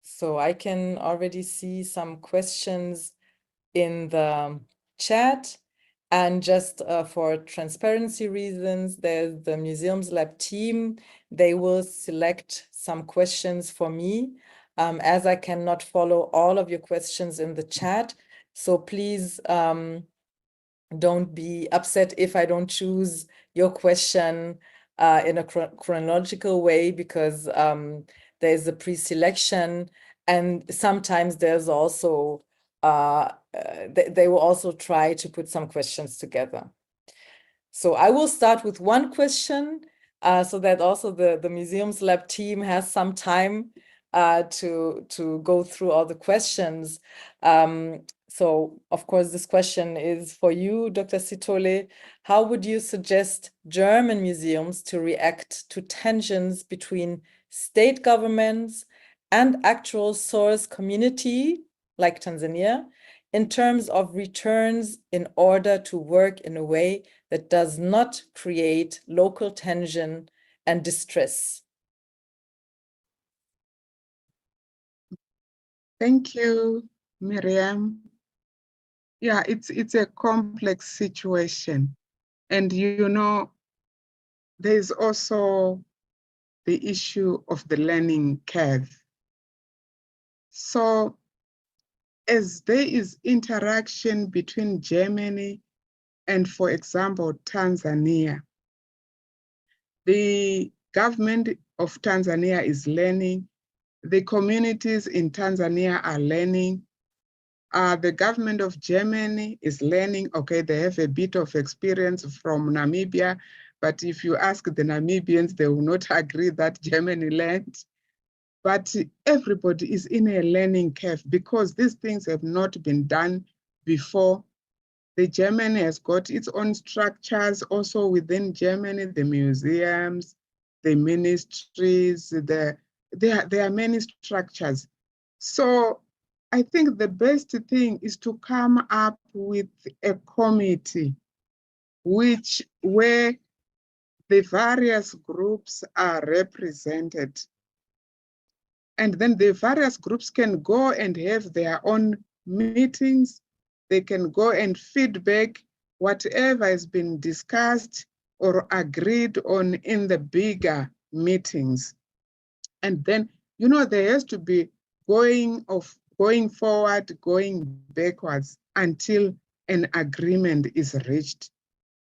Speaker 1: So I can already see some questions in the chat. And just for transparency reasons, there's the MuseumsLab team. They will select some questions for me, as I cannot follow all of your questions in the chat. So please don't be upset if I don't choose your question in a chronological way, because there's a pre-selection, and sometimes there's also they will also try to put some questions together. So I will start with one question so that also the MuseumsLab team has some time to go through all the questions. So of course, this question is for you, Dr. Sithole. How would you suggest German museums to react to tensions between state governments and actual source community, like Tanzania, in terms of returns, in order to work in a way that does not create local tension and distress?
Speaker 13: Thank you, Miriam. Yeah, it's a complex situation. And you know, there's also the issue of the learning curve. So as there is interaction between Germany and, for example, Tanzania, the government of Tanzania is learning, the communities in Tanzania are learning, the government of Germany is learning. Okay, they have a bit of experience from Namibia, but if you ask the Namibians, they will not agree that Germany learned. But everybody is in a learning curve because these things have not been done before. The Germany has got its own structures also within Germany, the museums, the ministries, there are many structures. So I think the best thing is to come up with a committee where the various groups are represented. And then the various groups can go and have their own meetings. They can go and feedback whatever has been discussed or agreed on in the bigger meetings. And then, you know, there has to be going forward, going backwards until an agreement is reached.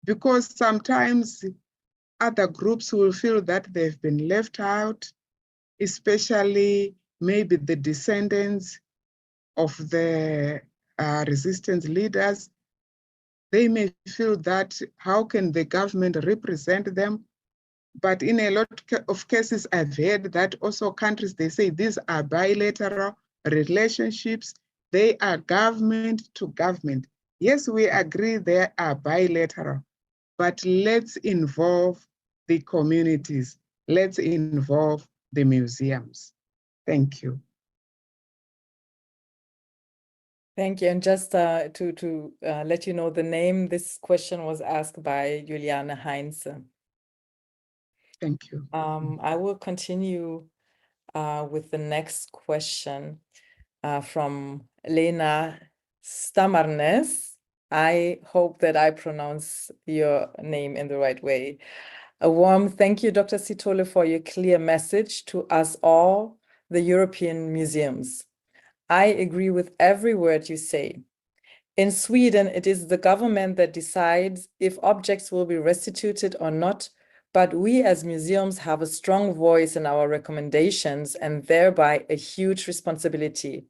Speaker 13: Because sometimes other groups will feel that they've been left out, especially maybe the descendants of the resistance leaders. They may feel that how can the government represent them? But in a lot of cases, I've heard that also countries, they say these are bilateral relationships. They are government to government. Yes, we agree they are bilateral, but let's involve the communities. Let's involve the museums. Thank you.
Speaker 1: Thank you. And just to let you know the name, this question was asked by Juliane Heinze.
Speaker 13: Thank you.
Speaker 1: I will continue with the next question from Lena Stamarnes. I hope that I pronounce your name in the right way. A warm thank you, Dr. Sithole, for your clear message to us all, the European museums. I agree with every word you say. In Sweden, it is the government that decides if objects will be restituted or not, but we as museums have a strong voice in our recommendations and thereby a huge responsibility.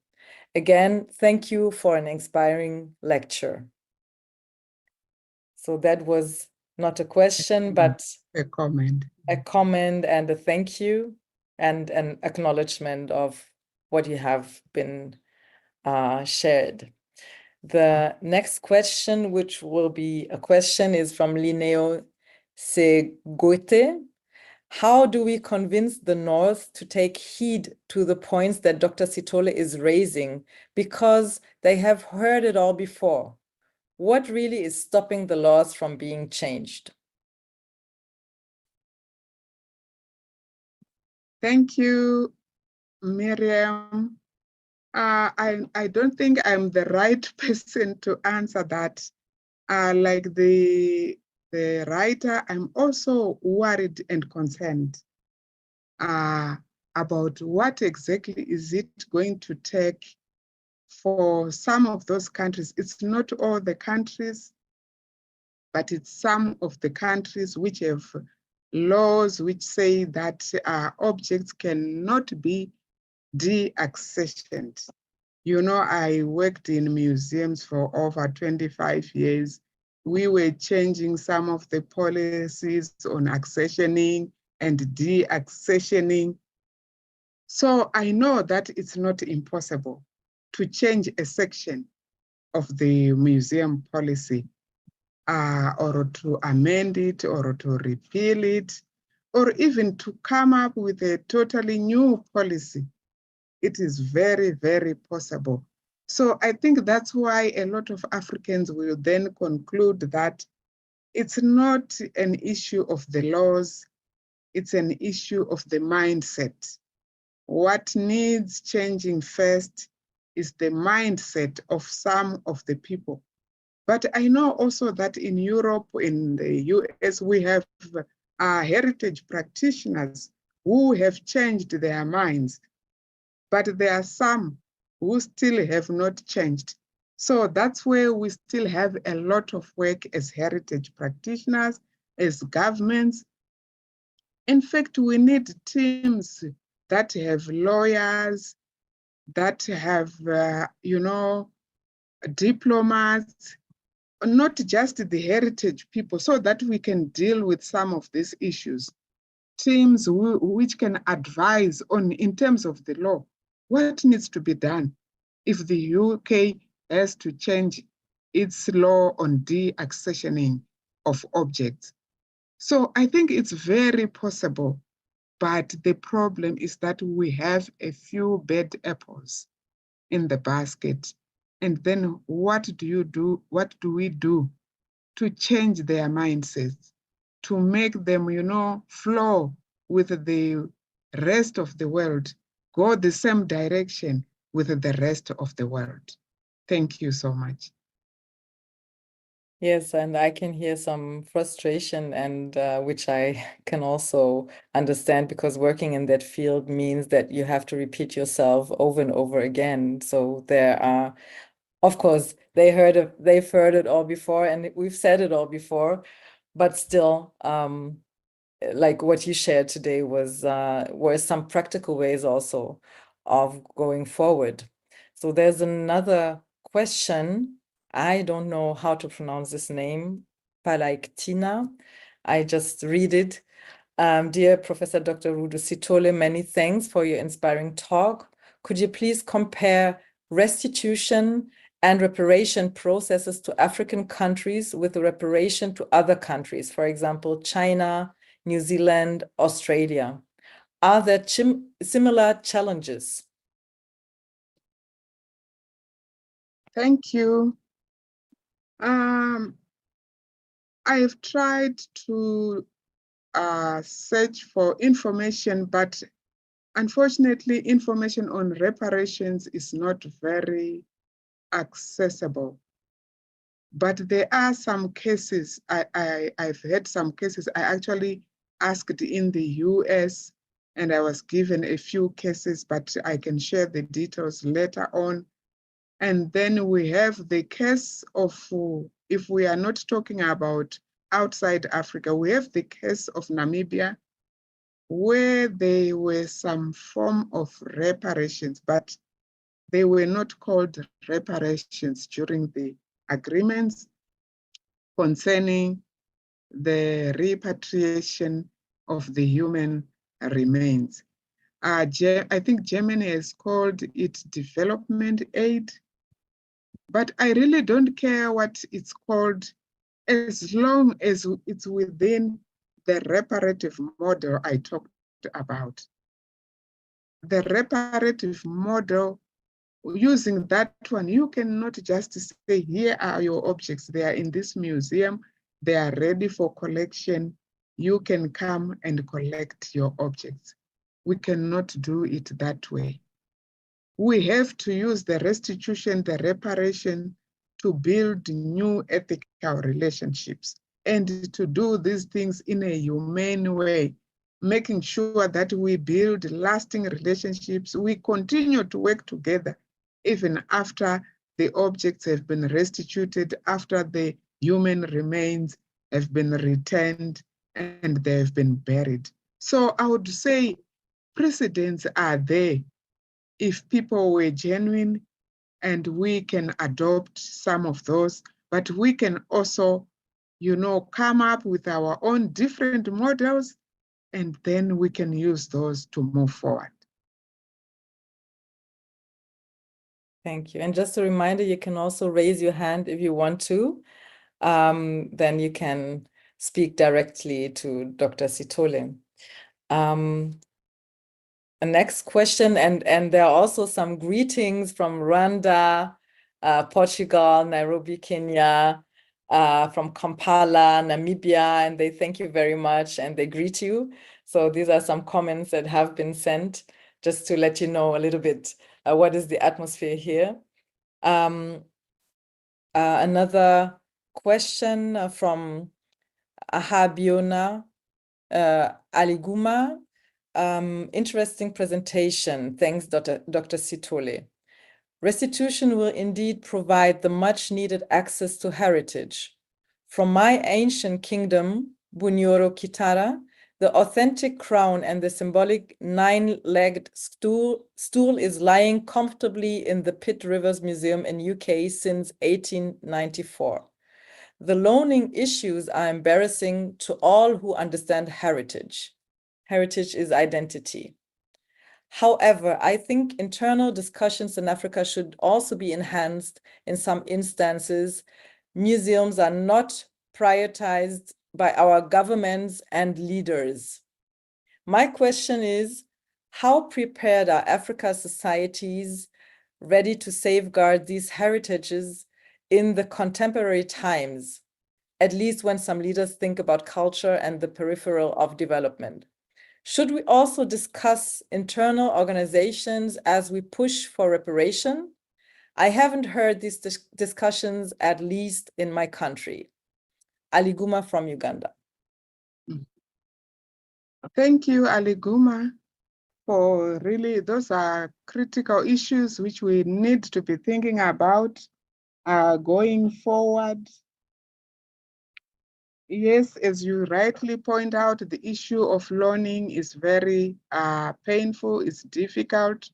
Speaker 1: Again, thank you for an inspiring lecture. So that was not a question, but
Speaker 13: a comment.
Speaker 1: A comment and a thank you and an acknowledgement of what you have been shared. The next question, which will be a question, is from Linneo Seguete. How do we convince the North to take heed to the points that Dr. Sithole is raising, because they have heard it all before? What really is stopping the laws from being changed?
Speaker 13: Thank you, Miriam. I don't think I'm the right person to answer that. Like the writer, I'm also worried and concerned about what exactly is it going to take for some of those countries. It's not all the countries, but it's some of the countries which have laws which say that objects cannot be deaccessioned. You know, I worked in museums for over 25 years. We were changing some of the policies on accessioning and deaccessioning. So I know that it's not impossible to change a section of the museum policy or to amend it or to repeal it, or even to come up with a totally new policy. It is very, very possible. So I think that's why a lot of Africans will then conclude that it's not an issue of the laws, it's an issue of the mindset. What needs changing first is the mindset of some of the people. But I know also that in Europe, in the US, we have heritage practitioners who have changed their minds. But there are some who still have not changed. So that's where we still have a lot of work as heritage practitioners, as governments. In fact, we need teams that have lawyers, that have, diplomats, not just the heritage people, so that we can deal with some of these issues. Teams which can advise on, in terms of the law, what needs to be done if the UK has to change its law on deaccessioning of objects. So I think it's very possible, but the problem is that we have a few bad apples in the basket. And then what do we do to change their mindsets, to make them, flow with the rest of the world, go the same direction with the rest of the world? Thank you so much.
Speaker 1: Yes, and I can hear some frustration, and which I can also understand, because working in that field means that you have to repeat yourself over and over again. So there are, of course, they've heard it all before, and we've said it all before, but still, like what you shared today were some practical ways also of going forward. So there's another question. I don't know how to pronounce this name, Palaitina. I just read it. Dear Professor Dr. Rudu Sithole, many thanks for your inspiring talk. Could you please compare restitution and reparation processes to African countries with the reparation to other countries, for example, China, New Zealand, Australia? Are there similar challenges?
Speaker 13: Thank you. I've tried to search for information, but unfortunately, information on reparations is not very accessible. But there are some cases, I've had some cases. I actually asked in the US, and I was given a few cases, but I can share the details later on. And then we have the case of, if we are not talking about outside Africa, we have the case of Namibia, where there were some form of reparations, but they were not called reparations during the agreements concerning the repatriation of the human remains. I think Germany has called it development aid, but I really don't care what it's called, as long as it's within the reparative model I talked about. The reparative model, using that one, you cannot just say, here are your objects, they are in this museum, they are ready for collection, you can come and collect your objects. We cannot do it that way. We have to use the restitution, the reparation, to build new ethical relationships, and to do these things in a humane way, making sure that we build lasting relationships. We continue to work together even after the objects have been restituted, after the human remains have been returned and they have been buried. So I would say precedents are there if people were genuine, and we can adopt some of those, but we can also, come up with our own different models, and then we can use those to move forward.
Speaker 1: Thank you. And just a reminder, you can also raise your hand if you want to. Then you can speak directly to Dr. Sithole. A next question, and there are also some greetings from Rwanda, Portugal, Nairobi, Kenya, from Kampala, Namibia, and they thank you very much and they greet you. So these are some comments that have been sent, just to let you know a little bit what is the atmosphere here. Another question from Ahabiona Aliguma. Interesting presentation. Thanks, Dr. Sithole. Restitution will indeed provide the much needed access to heritage. From my ancient kingdom, Bunyoro Kitara, the authentic crown and the symbolic 9-legged stool is lying comfortably in the Pitt Rivers Museum in UK since 1894. The loaning issues are embarrassing to all who understand heritage. Heritage is identity. However, I think internal discussions in Africa should also be enhanced in some instances. Museums are not prioritized by our governments and leaders. My question is, how prepared are Africa's societies ready to safeguard these heritages in the contemporary times, at least when some leaders think about culture and the peripheral of development? Should we also discuss internal organizations as we push for reparation? I haven't heard these discussions, at least in my country. Aliguma from Uganda.
Speaker 13: Thank you, Aliguma, for really, those are critical issues which we need to be thinking about going forward. Yes, as you rightly point out, the issue of learning is very painful, it's difficult.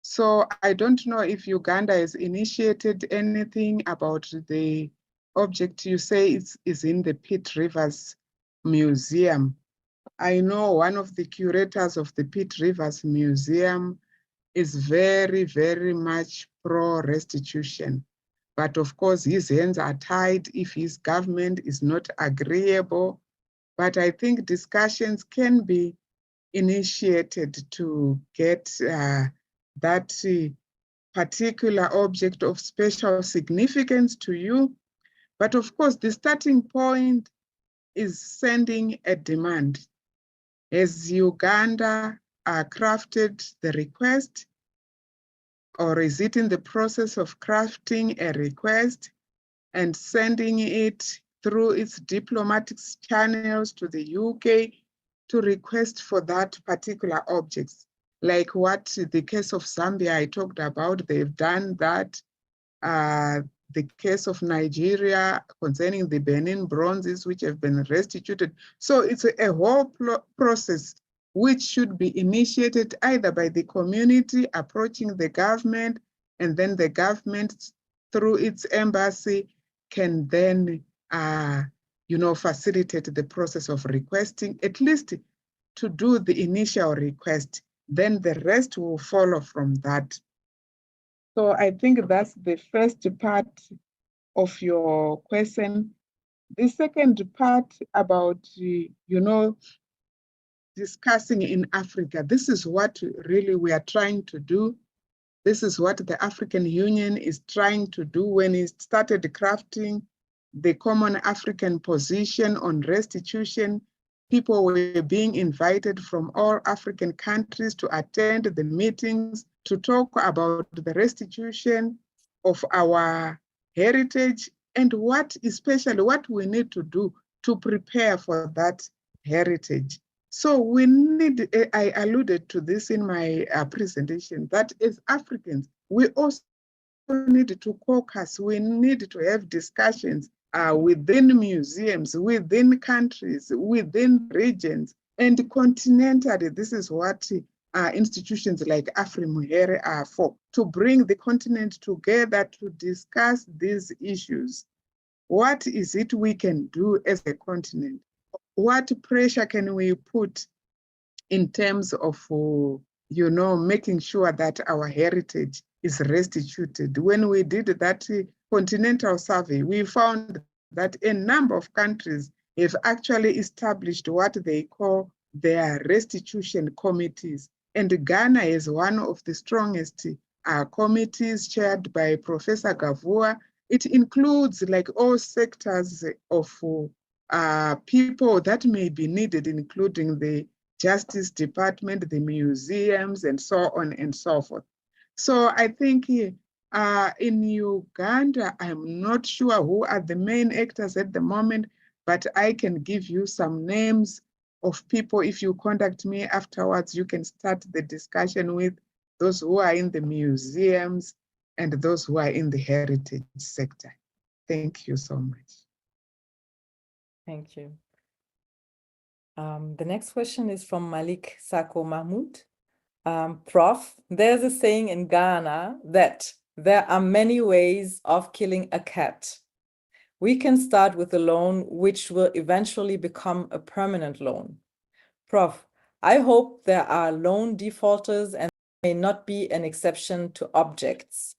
Speaker 13: So I don't know if Uganda has initiated anything about the object you say is in the Pitt Rivers Museum. I know one of the curators of the Pitt Rivers Museum is very, very much pro-restitution. But of course, his hands are tied if his government is not agreeable. But I think discussions can be initiated to get that particular object of special significance to you. But of course, the starting point is sending a demand. Has Uganda crafted the request, or is it in the process of crafting a request and sending it through its diplomatic channels to the UK to request for that particular objects? Like what the case of Zambia I talked about, they've done that. The case of Nigeria concerning the Benin bronzes, which have been restituted. So it's a whole process which should be initiated either by the community approaching the government, and then the government through its embassy can then facilitate the process of requesting, at least to do the initial request. Then the rest will follow from that. So I think that's the first part of your question. The second part about, discussing in Africa, this is what really we are trying to do. This is what the African Union is trying to do when it started crafting the common African position on restitution. People were being invited from all African countries to attend the meetings to talk about the restitution of our heritage and especially what we need to do to prepare for that heritage. So we need, I alluded to this in my presentation, that as Africans, we also need to caucus, we need to have discussions within museums, within countries, within regions, and continentally. This is what institutions like AfriMuhere are for, to bring the continent together to discuss these issues. What is it we can do as a continent? What pressure can we put in terms of, making sure that our heritage is restituted? When we did that continental survey, we found that a number of countries have actually established what they call their restitution committees. And Ghana is one of the strongest committees chaired by Professor Gavua. It includes like all sectors of people that may be needed, including the Justice Department, the museums, and so on and so forth. So I think in Uganda, I'm not sure who are the main actors at the moment, but I can give you some names of people. If you contact me afterwards, you can start the discussion with those who are in the museums and those who are in the heritage sector. Thank you so much.
Speaker 1: Thank you. The next question is from Malik Sako Mahmoud. Prof, there's a saying in Ghana that there are many ways of killing a cat. We can start with a loan which will eventually become a permanent loan. Prof, I hope there are loan defaulters and may not be an exception to objects.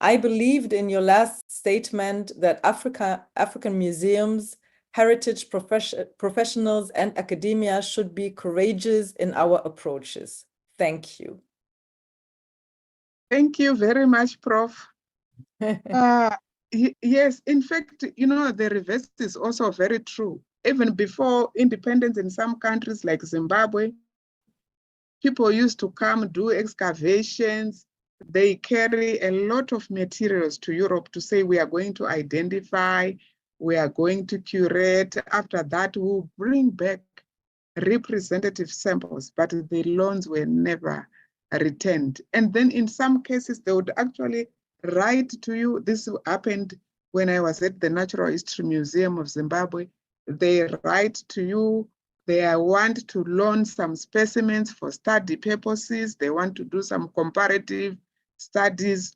Speaker 1: I believed in your last statement that African museums, heritage professionals, and academia should be courageous in our approaches. Thank you.
Speaker 13: Thank you very much, Prof. Yes, in fact, the reverse is also very true. Even before independence in some countries like Zimbabwe, people used to come do excavations. They carry a lot of materials to Europe to say we are going to identify We are going to curate. After that, we'll bring back representative samples, but the loans were never returned. And then in some cases, they would actually write to you. This happened when I was at the Natural History Museum of Zimbabwe. They write to you, they want to loan some specimens for study purposes. They want to do some comparative studies.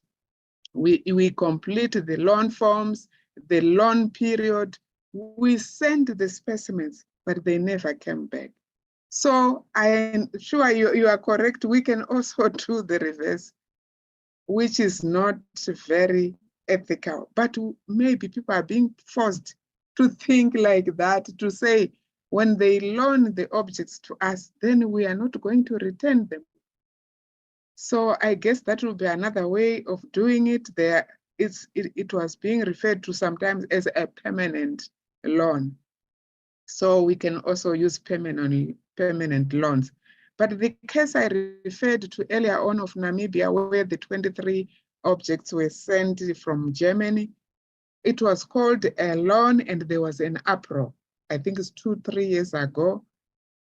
Speaker 13: We complete the loan forms, the loan period. We send the specimens, but they never came back. So I'm sure you are correct. We can also do the reverse, which is not very ethical. But maybe people are being forced to think like that, to say, when they loan the objects to us, then we are not going to return them. So I guess that will be another way of doing it. It was being referred to sometimes as a permanent loan. So we can also use permanent loans. But the case I referred to earlier on of Namibia, where the 23 objects were sent from Germany, it was called a loan, and there was an uproar. I think it's 2-3 years ago.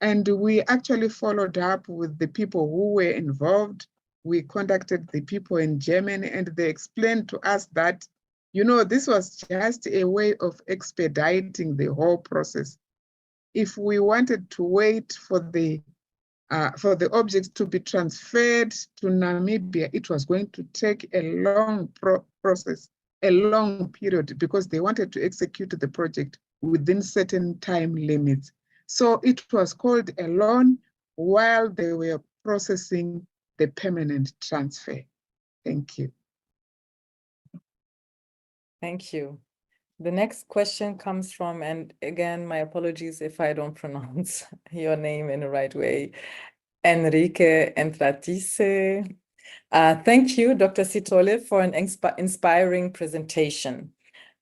Speaker 13: And we actually followed up with the people who were involved. We contacted the people in Germany, and they explained to us that, you know, this was just a way of expediting the whole process. If we wanted to wait for the objects to be transferred to Namibia, it was going to take a long process, a long period, because they wanted to execute the project within certain time limits. So it was called a loan while they were processing the permanent transfer. Thank you.
Speaker 1: Thank you. The next question comes from, and again, my apologies if I don't pronounce your name in the right way, Enrique Entratise. Thank you, Dr. Sithole, for an inspiring presentation.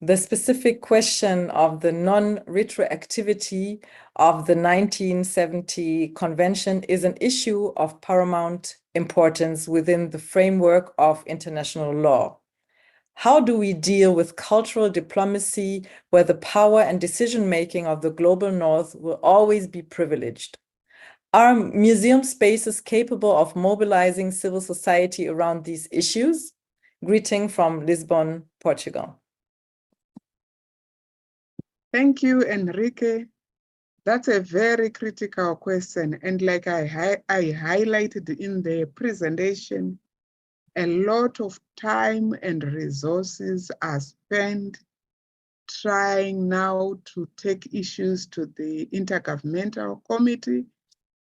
Speaker 1: The specific question of the non-retroactivity of the 1970 convention is an issue of paramount importance within the framework of international law. How do we deal with cultural diplomacy where the power and decision-making of the global north will always be privileged? Are museum spaces capable of mobilizing civil society around these issues? Greeting from Lisbon, Portugal.
Speaker 13: Thank you, Enrique. That's a very critical question. And like I highlighted in the presentation, a lot of time and resources are spent trying now to take issues to the Intergovernmental Committee,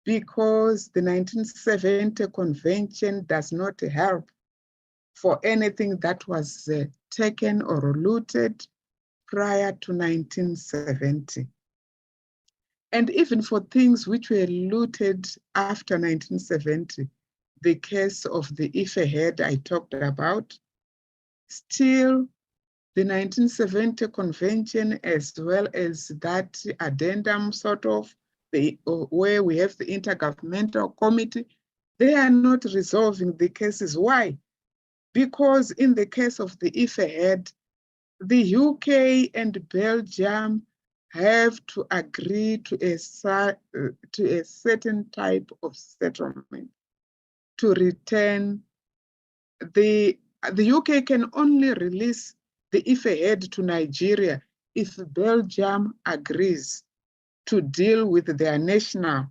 Speaker 13: because the 1970 convention does not help for anything that was taken or looted prior to 1970. And even for things which were looted after 1970, the case of the Ife head I talked about, still the 1970 convention, as well as that addendum sort of, where we have the Intergovernmental Committee, they are not resolving the cases. Why? Because in the case of the Ife head, the UK and Belgium have to agree to a certain type of settlement to return. The UK can only release the Ife head to Nigeria if Belgium agrees to deal with their national,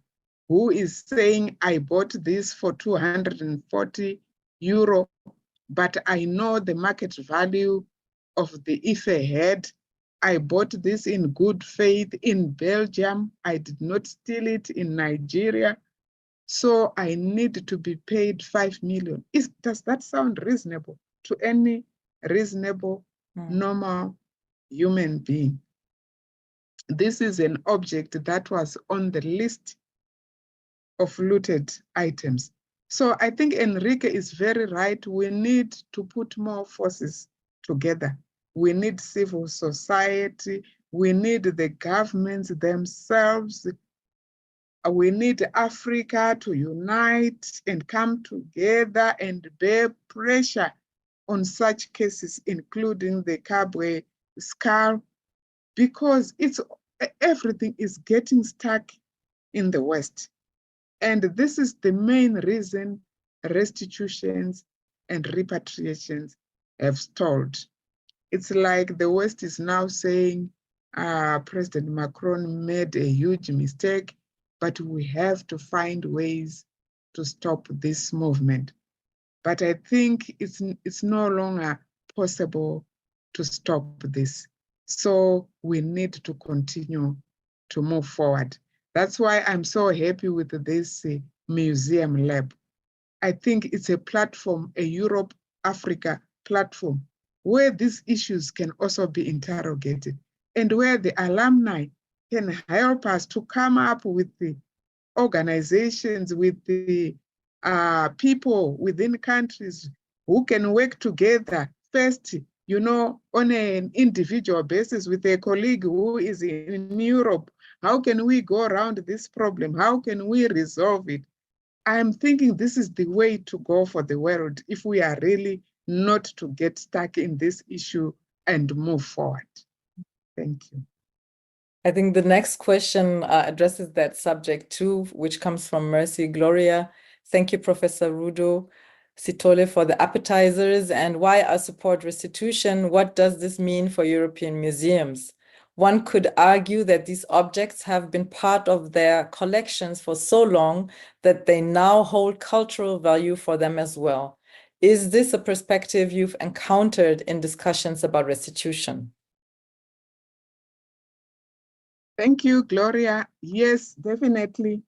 Speaker 13: who is saying, I bought this for 240 euro, but I know the market value of the Ife head. I bought this in good faith in Belgium. I did not steal it in Nigeria. So I need to be paid 5 million. Does that sound reasonable to any reasonable, normal human being? This is an object that was on the list of looted items. So I think Enrique is very right. We need to put more forces together. We need civil society. We need the governments themselves. We need Africa to unite and come together and bear pressure on such cases, including the Kabwe skull, because everything is getting stuck in the West. And this is the main reason restitutions and repatriations have stalled. It's like the West is now saying President Macron made a huge mistake, but we have to find ways to stop this movement. But I think it's no longer possible to stop this. So we need to continue to move forward. That's why I'm so happy with this museum lab. I think it's a platform, a Europe-Africa platform, where these issues can also be interrogated and where the alumni can help us to come up with the organizations, with the people within countries who can work together first, you know, on an individual basis with a colleague who is in Europe. How can we go around this problem? How can we resolve it? I'm thinking this is the way to go for the world if we are really not to get stuck in this issue and move forward. Thank you.
Speaker 1: I think the next question addresses that subject too, which comes from Mercy Gloria. Thank you, Professor Rudo Sitole, for the appetizers. And why our support restitution? What does this mean for European museums? One could argue that these objects have been part of their collections for so long that they now hold cultural value for them as well. Is this a perspective you've encountered in discussions about restitution?
Speaker 13: Thank you, Gloria. Yes, definitely.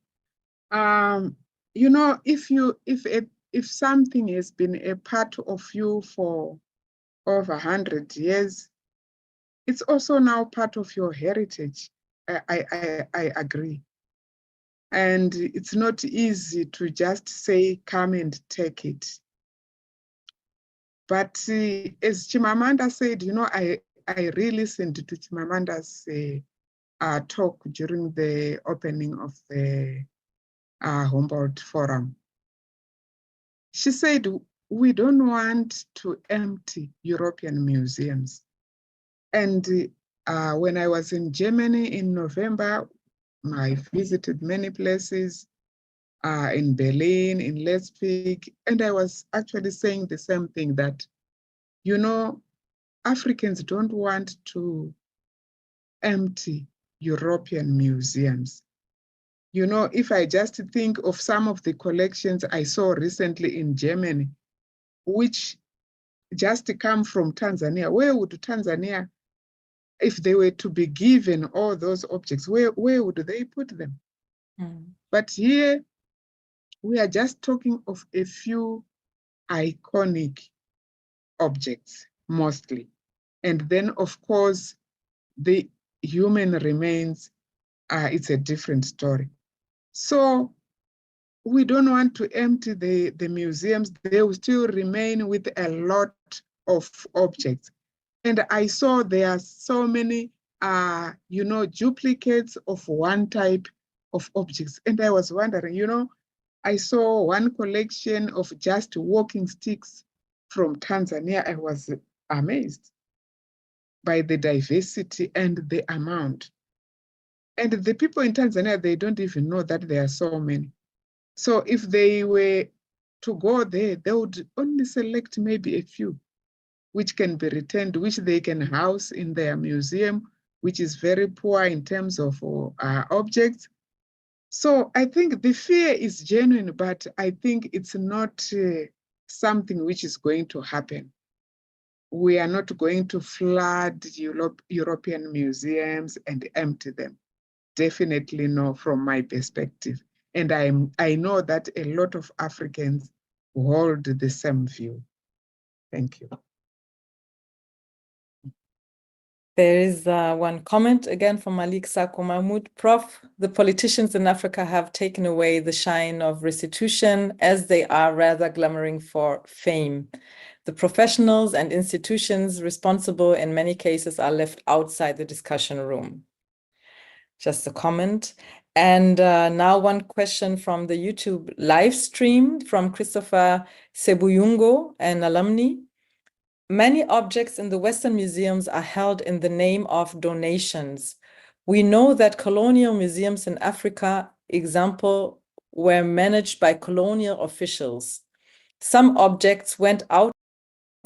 Speaker 13: You know, if something has been a part of you for over 100 years, it's also now part of your heritage. I agree. And it's not easy to just say, come and take it. But as Chimamanda said, you know, I re-listened to Chimamanda's talk during the opening of the Humboldt Forum. She said, we don't want to empty European museums. And when I was in Germany in November, I visited many places in Berlin, in Leipzig, and I was actually saying the same thing, that, you know, Africans don't want to empty European museums. You know, if I just think of some of the collections I saw recently in Germany, which just come from Tanzania, where would Tanzania, if they were to be given all those objects, where would they put them? But here, we are just talking of a few iconic objects, mostly. And then, of course, the human remains, it's a different story. So we don't want to empty the museums. They will still remain with a lot of objects. And I saw there are so many, you know, duplicates of one type of objects. And I was wondering, you know, I saw one collection of just walking sticks from Tanzania. I was amazed by the diversity and the amount. And the people in Tanzania, they don't even know that there are so many. So if they were to go there, they would only select maybe a few, which can be returned, which they can house in their museum, which is very poor in terms of objects. So I think the fear is genuine, but I think it's not something which is going to happen. We are not going to flood European museums and empty them. Definitely no, from my perspective. And I know that a lot of Africans hold the same view. Thank you.
Speaker 1: There is one comment again from Malik Sako Mahmoud. Prof, the politicians in Africa have taken away the shine of restitution as they are rather clamoring for fame. The professionals and institutions responsible in many cases are left outside the discussion room. Just a comment. And now one question from the YouTube live stream from Christopher Sebuyungo, an alumni. many objects in the Western museums are held in the name of donations. We know that colonial museums in Africa, example, were managed by colonial officials. Some objects went out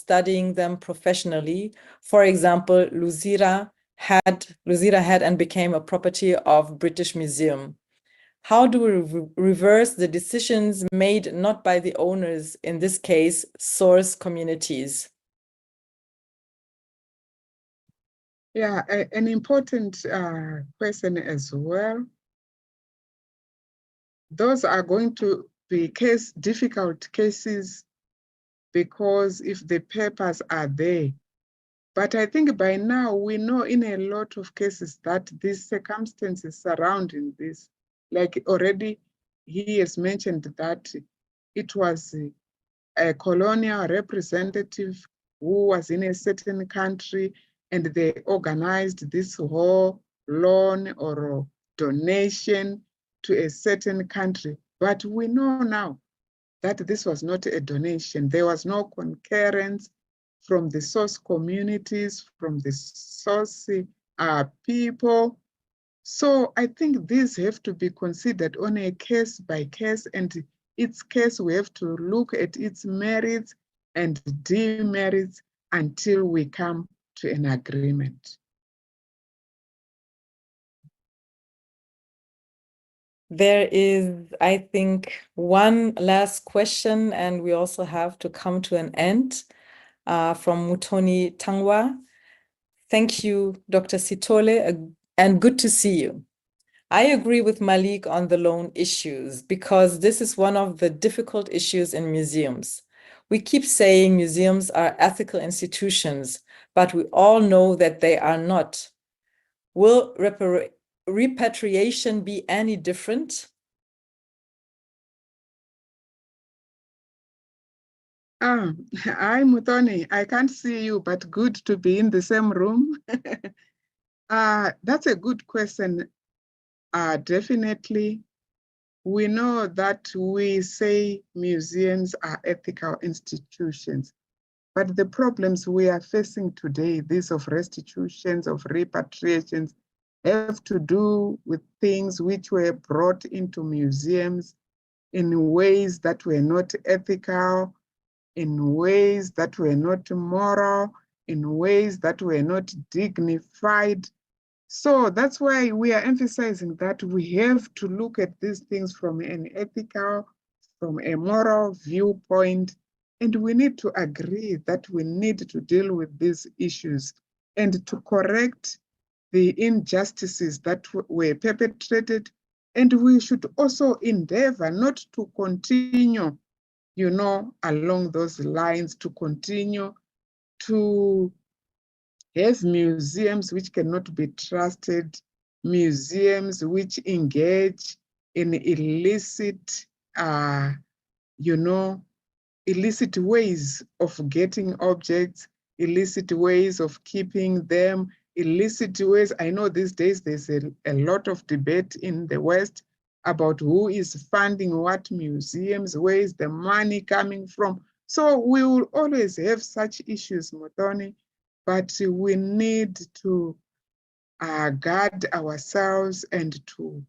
Speaker 1: studying them professionally. For example, Luzira had and became a property of British Museum. How do we reverse the decisions made not by the owners, in this case, source communities?
Speaker 13: Yeah, an important question as well. Those are going to be difficult cases because if the papers are there. But I think by now we know in a lot of cases that these circumstances surrounding this, like already he has mentioned that it was a colonial representative who was in a certain country and they organized this whole loan or donation to a certain country. But we know now that this was not a donation. There was no concurrence from the source communities, from the source people. So I think these have to be considered on a case by case, and each case we have to look at its merits and demerits until we come to an agreement.
Speaker 1: There is, I think, one last question, and we also have to come to an end from Mutoni Tangwa. Thank you, Dr. Sitole, and good to see you. I agree with Malik on the loan issues because this is one of the difficult issues in museums. We keep saying museums are ethical institutions, but we all know that they are not. Will repatriation be any different?
Speaker 13: Hi, Mutoni. I can't see you, but good to be in the same room. That's a good question. Definitely. We know that we say museums are ethical institutions, but the problems we are facing today, these of restitutions, of repatriations, have to do with things which were brought into museums in ways that were not ethical, in ways that were not moral, in ways that were not dignified. So that's why we are emphasizing that we have to look at these things from an ethical, from a moral viewpoint, and we need to agree that we need to deal with these issues and to correct the injustices that were perpetrated. And we should also endeavor not to continue, along those lines, to continue to have museums which cannot be trusted, museums which engage in illicit, illicit ways of getting objects, illicit ways of keeping them, illicit ways. I know these days there's a lot of debate in the West about who is funding what museums, where is the money coming from. So we will always have such issues, Motoni, but we need to guard ourselves and to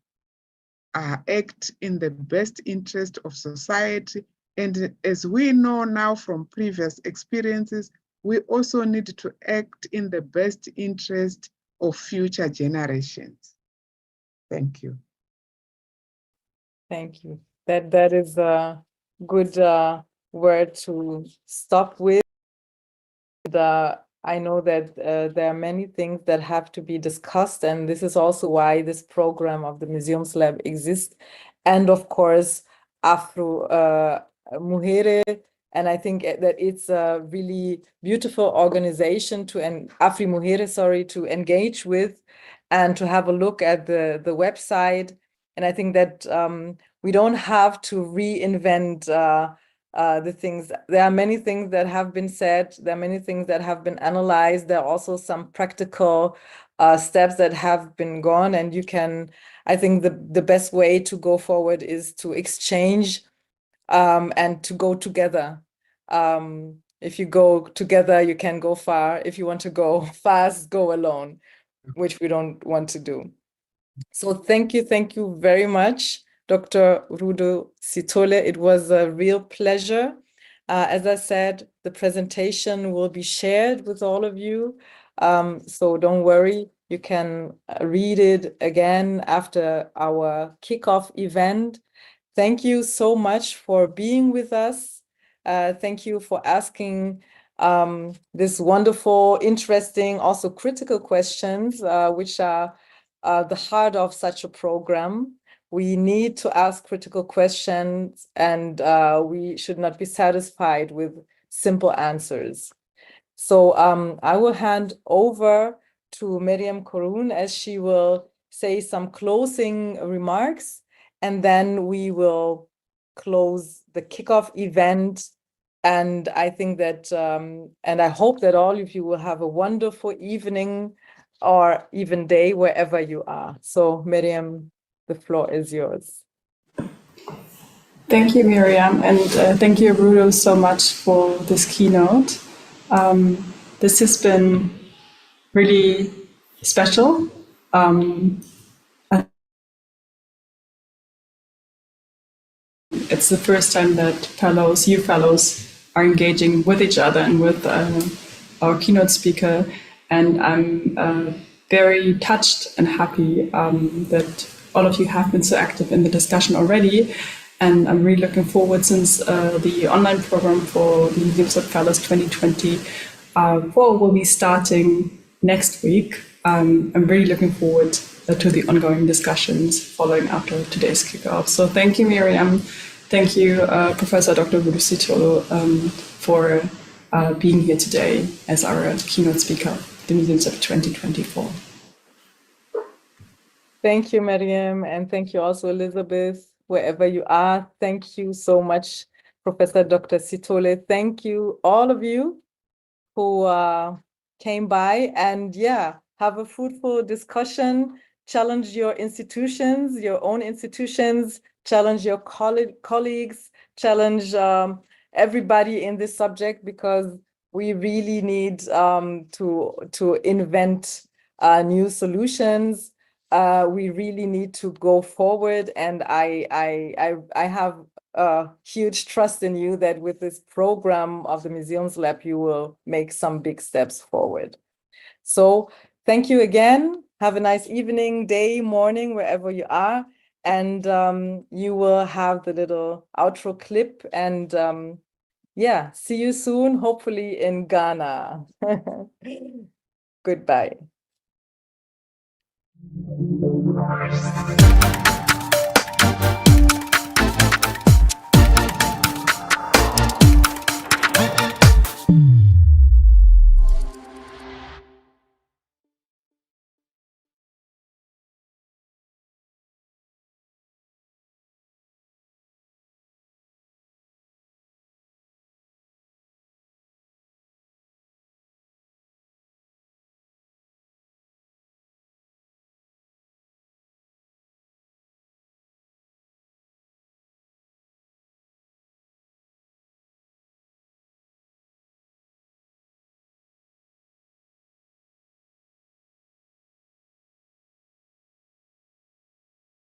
Speaker 13: act in the best interest of society. And as we know now from previous experiences, we also need to act in the best interest of future generations. Thank you.
Speaker 1: Thank you. That is a good word to stop with. I know that there are many things that have to be discussed, and this is also why this program of the Museums Lab exists. And of course, Afro Muhere, and I think that it's a really beautiful organization to Afri Muhere, to engage with and to have a look at the website. And I think that we don't have to reinvent the things. There are many things that have been said. There are many things that have been analyzed. There are also some practical steps that have been gone. And you can, I think the best way to go forward is to exchange and to go together. if you go together, you can go far. If you want to go fast, go alone, which we don't want to do. So thank you very much, Dr. Rudo Sithole. It was a real pleasure. As I said, the presentation will be shared with all of you. So don't worry, you can read it again after our kickoff event. Thank you so much for being with us. Thank you for asking this wonderful, interesting, also critical questions, which are the heart of such a program. We need to ask critical questions, and we should not be satisfied with simple answers. So I will hand over to Miriam Korun as she will say some closing remarks, and then we will close the kickoff event. And I think that, and I hope that all of you will have a wonderful evening or even day wherever you are. So Miriam, the floor is yours.
Speaker 11: Thank you, Miriam, and thank you, Rudo, so much for this keynote. This has been really special. It's the first time that you fellows, are engaging with each other and with our keynote speaker. And I'm very touched and happy that all of you have been so active in the discussion already. And I'm really looking forward, since the online program for the MuseumsLab Fellows 2024 will be starting next week. I'm really looking forward to the ongoing discussions following after today's kickoff. So thank you, Miriam. Thank you, Professor Dr. Rudo Sithole, for being here today as our keynote speaker, the MuseumsLab 2024.
Speaker 1: Thank you, Miriam, and thank you also, Elizabeth, wherever you are. Thank you so much, Professor Dr. Sithole. Thank you, all of you who came by, and have a fruitful discussion. Challenge your institutions, your own institutions, challenge your colleagues, challenge everybody in this subject, because we really need to invent new solutions. We really need to go forward, and I have huge trust in you that with this program of the MuseumsLab, you will make some big steps forward. So thank you again. Have a nice evening, day, morning, wherever you are. And you will have the little outro clip. And see you soon, hopefully in Ghana. Goodbye.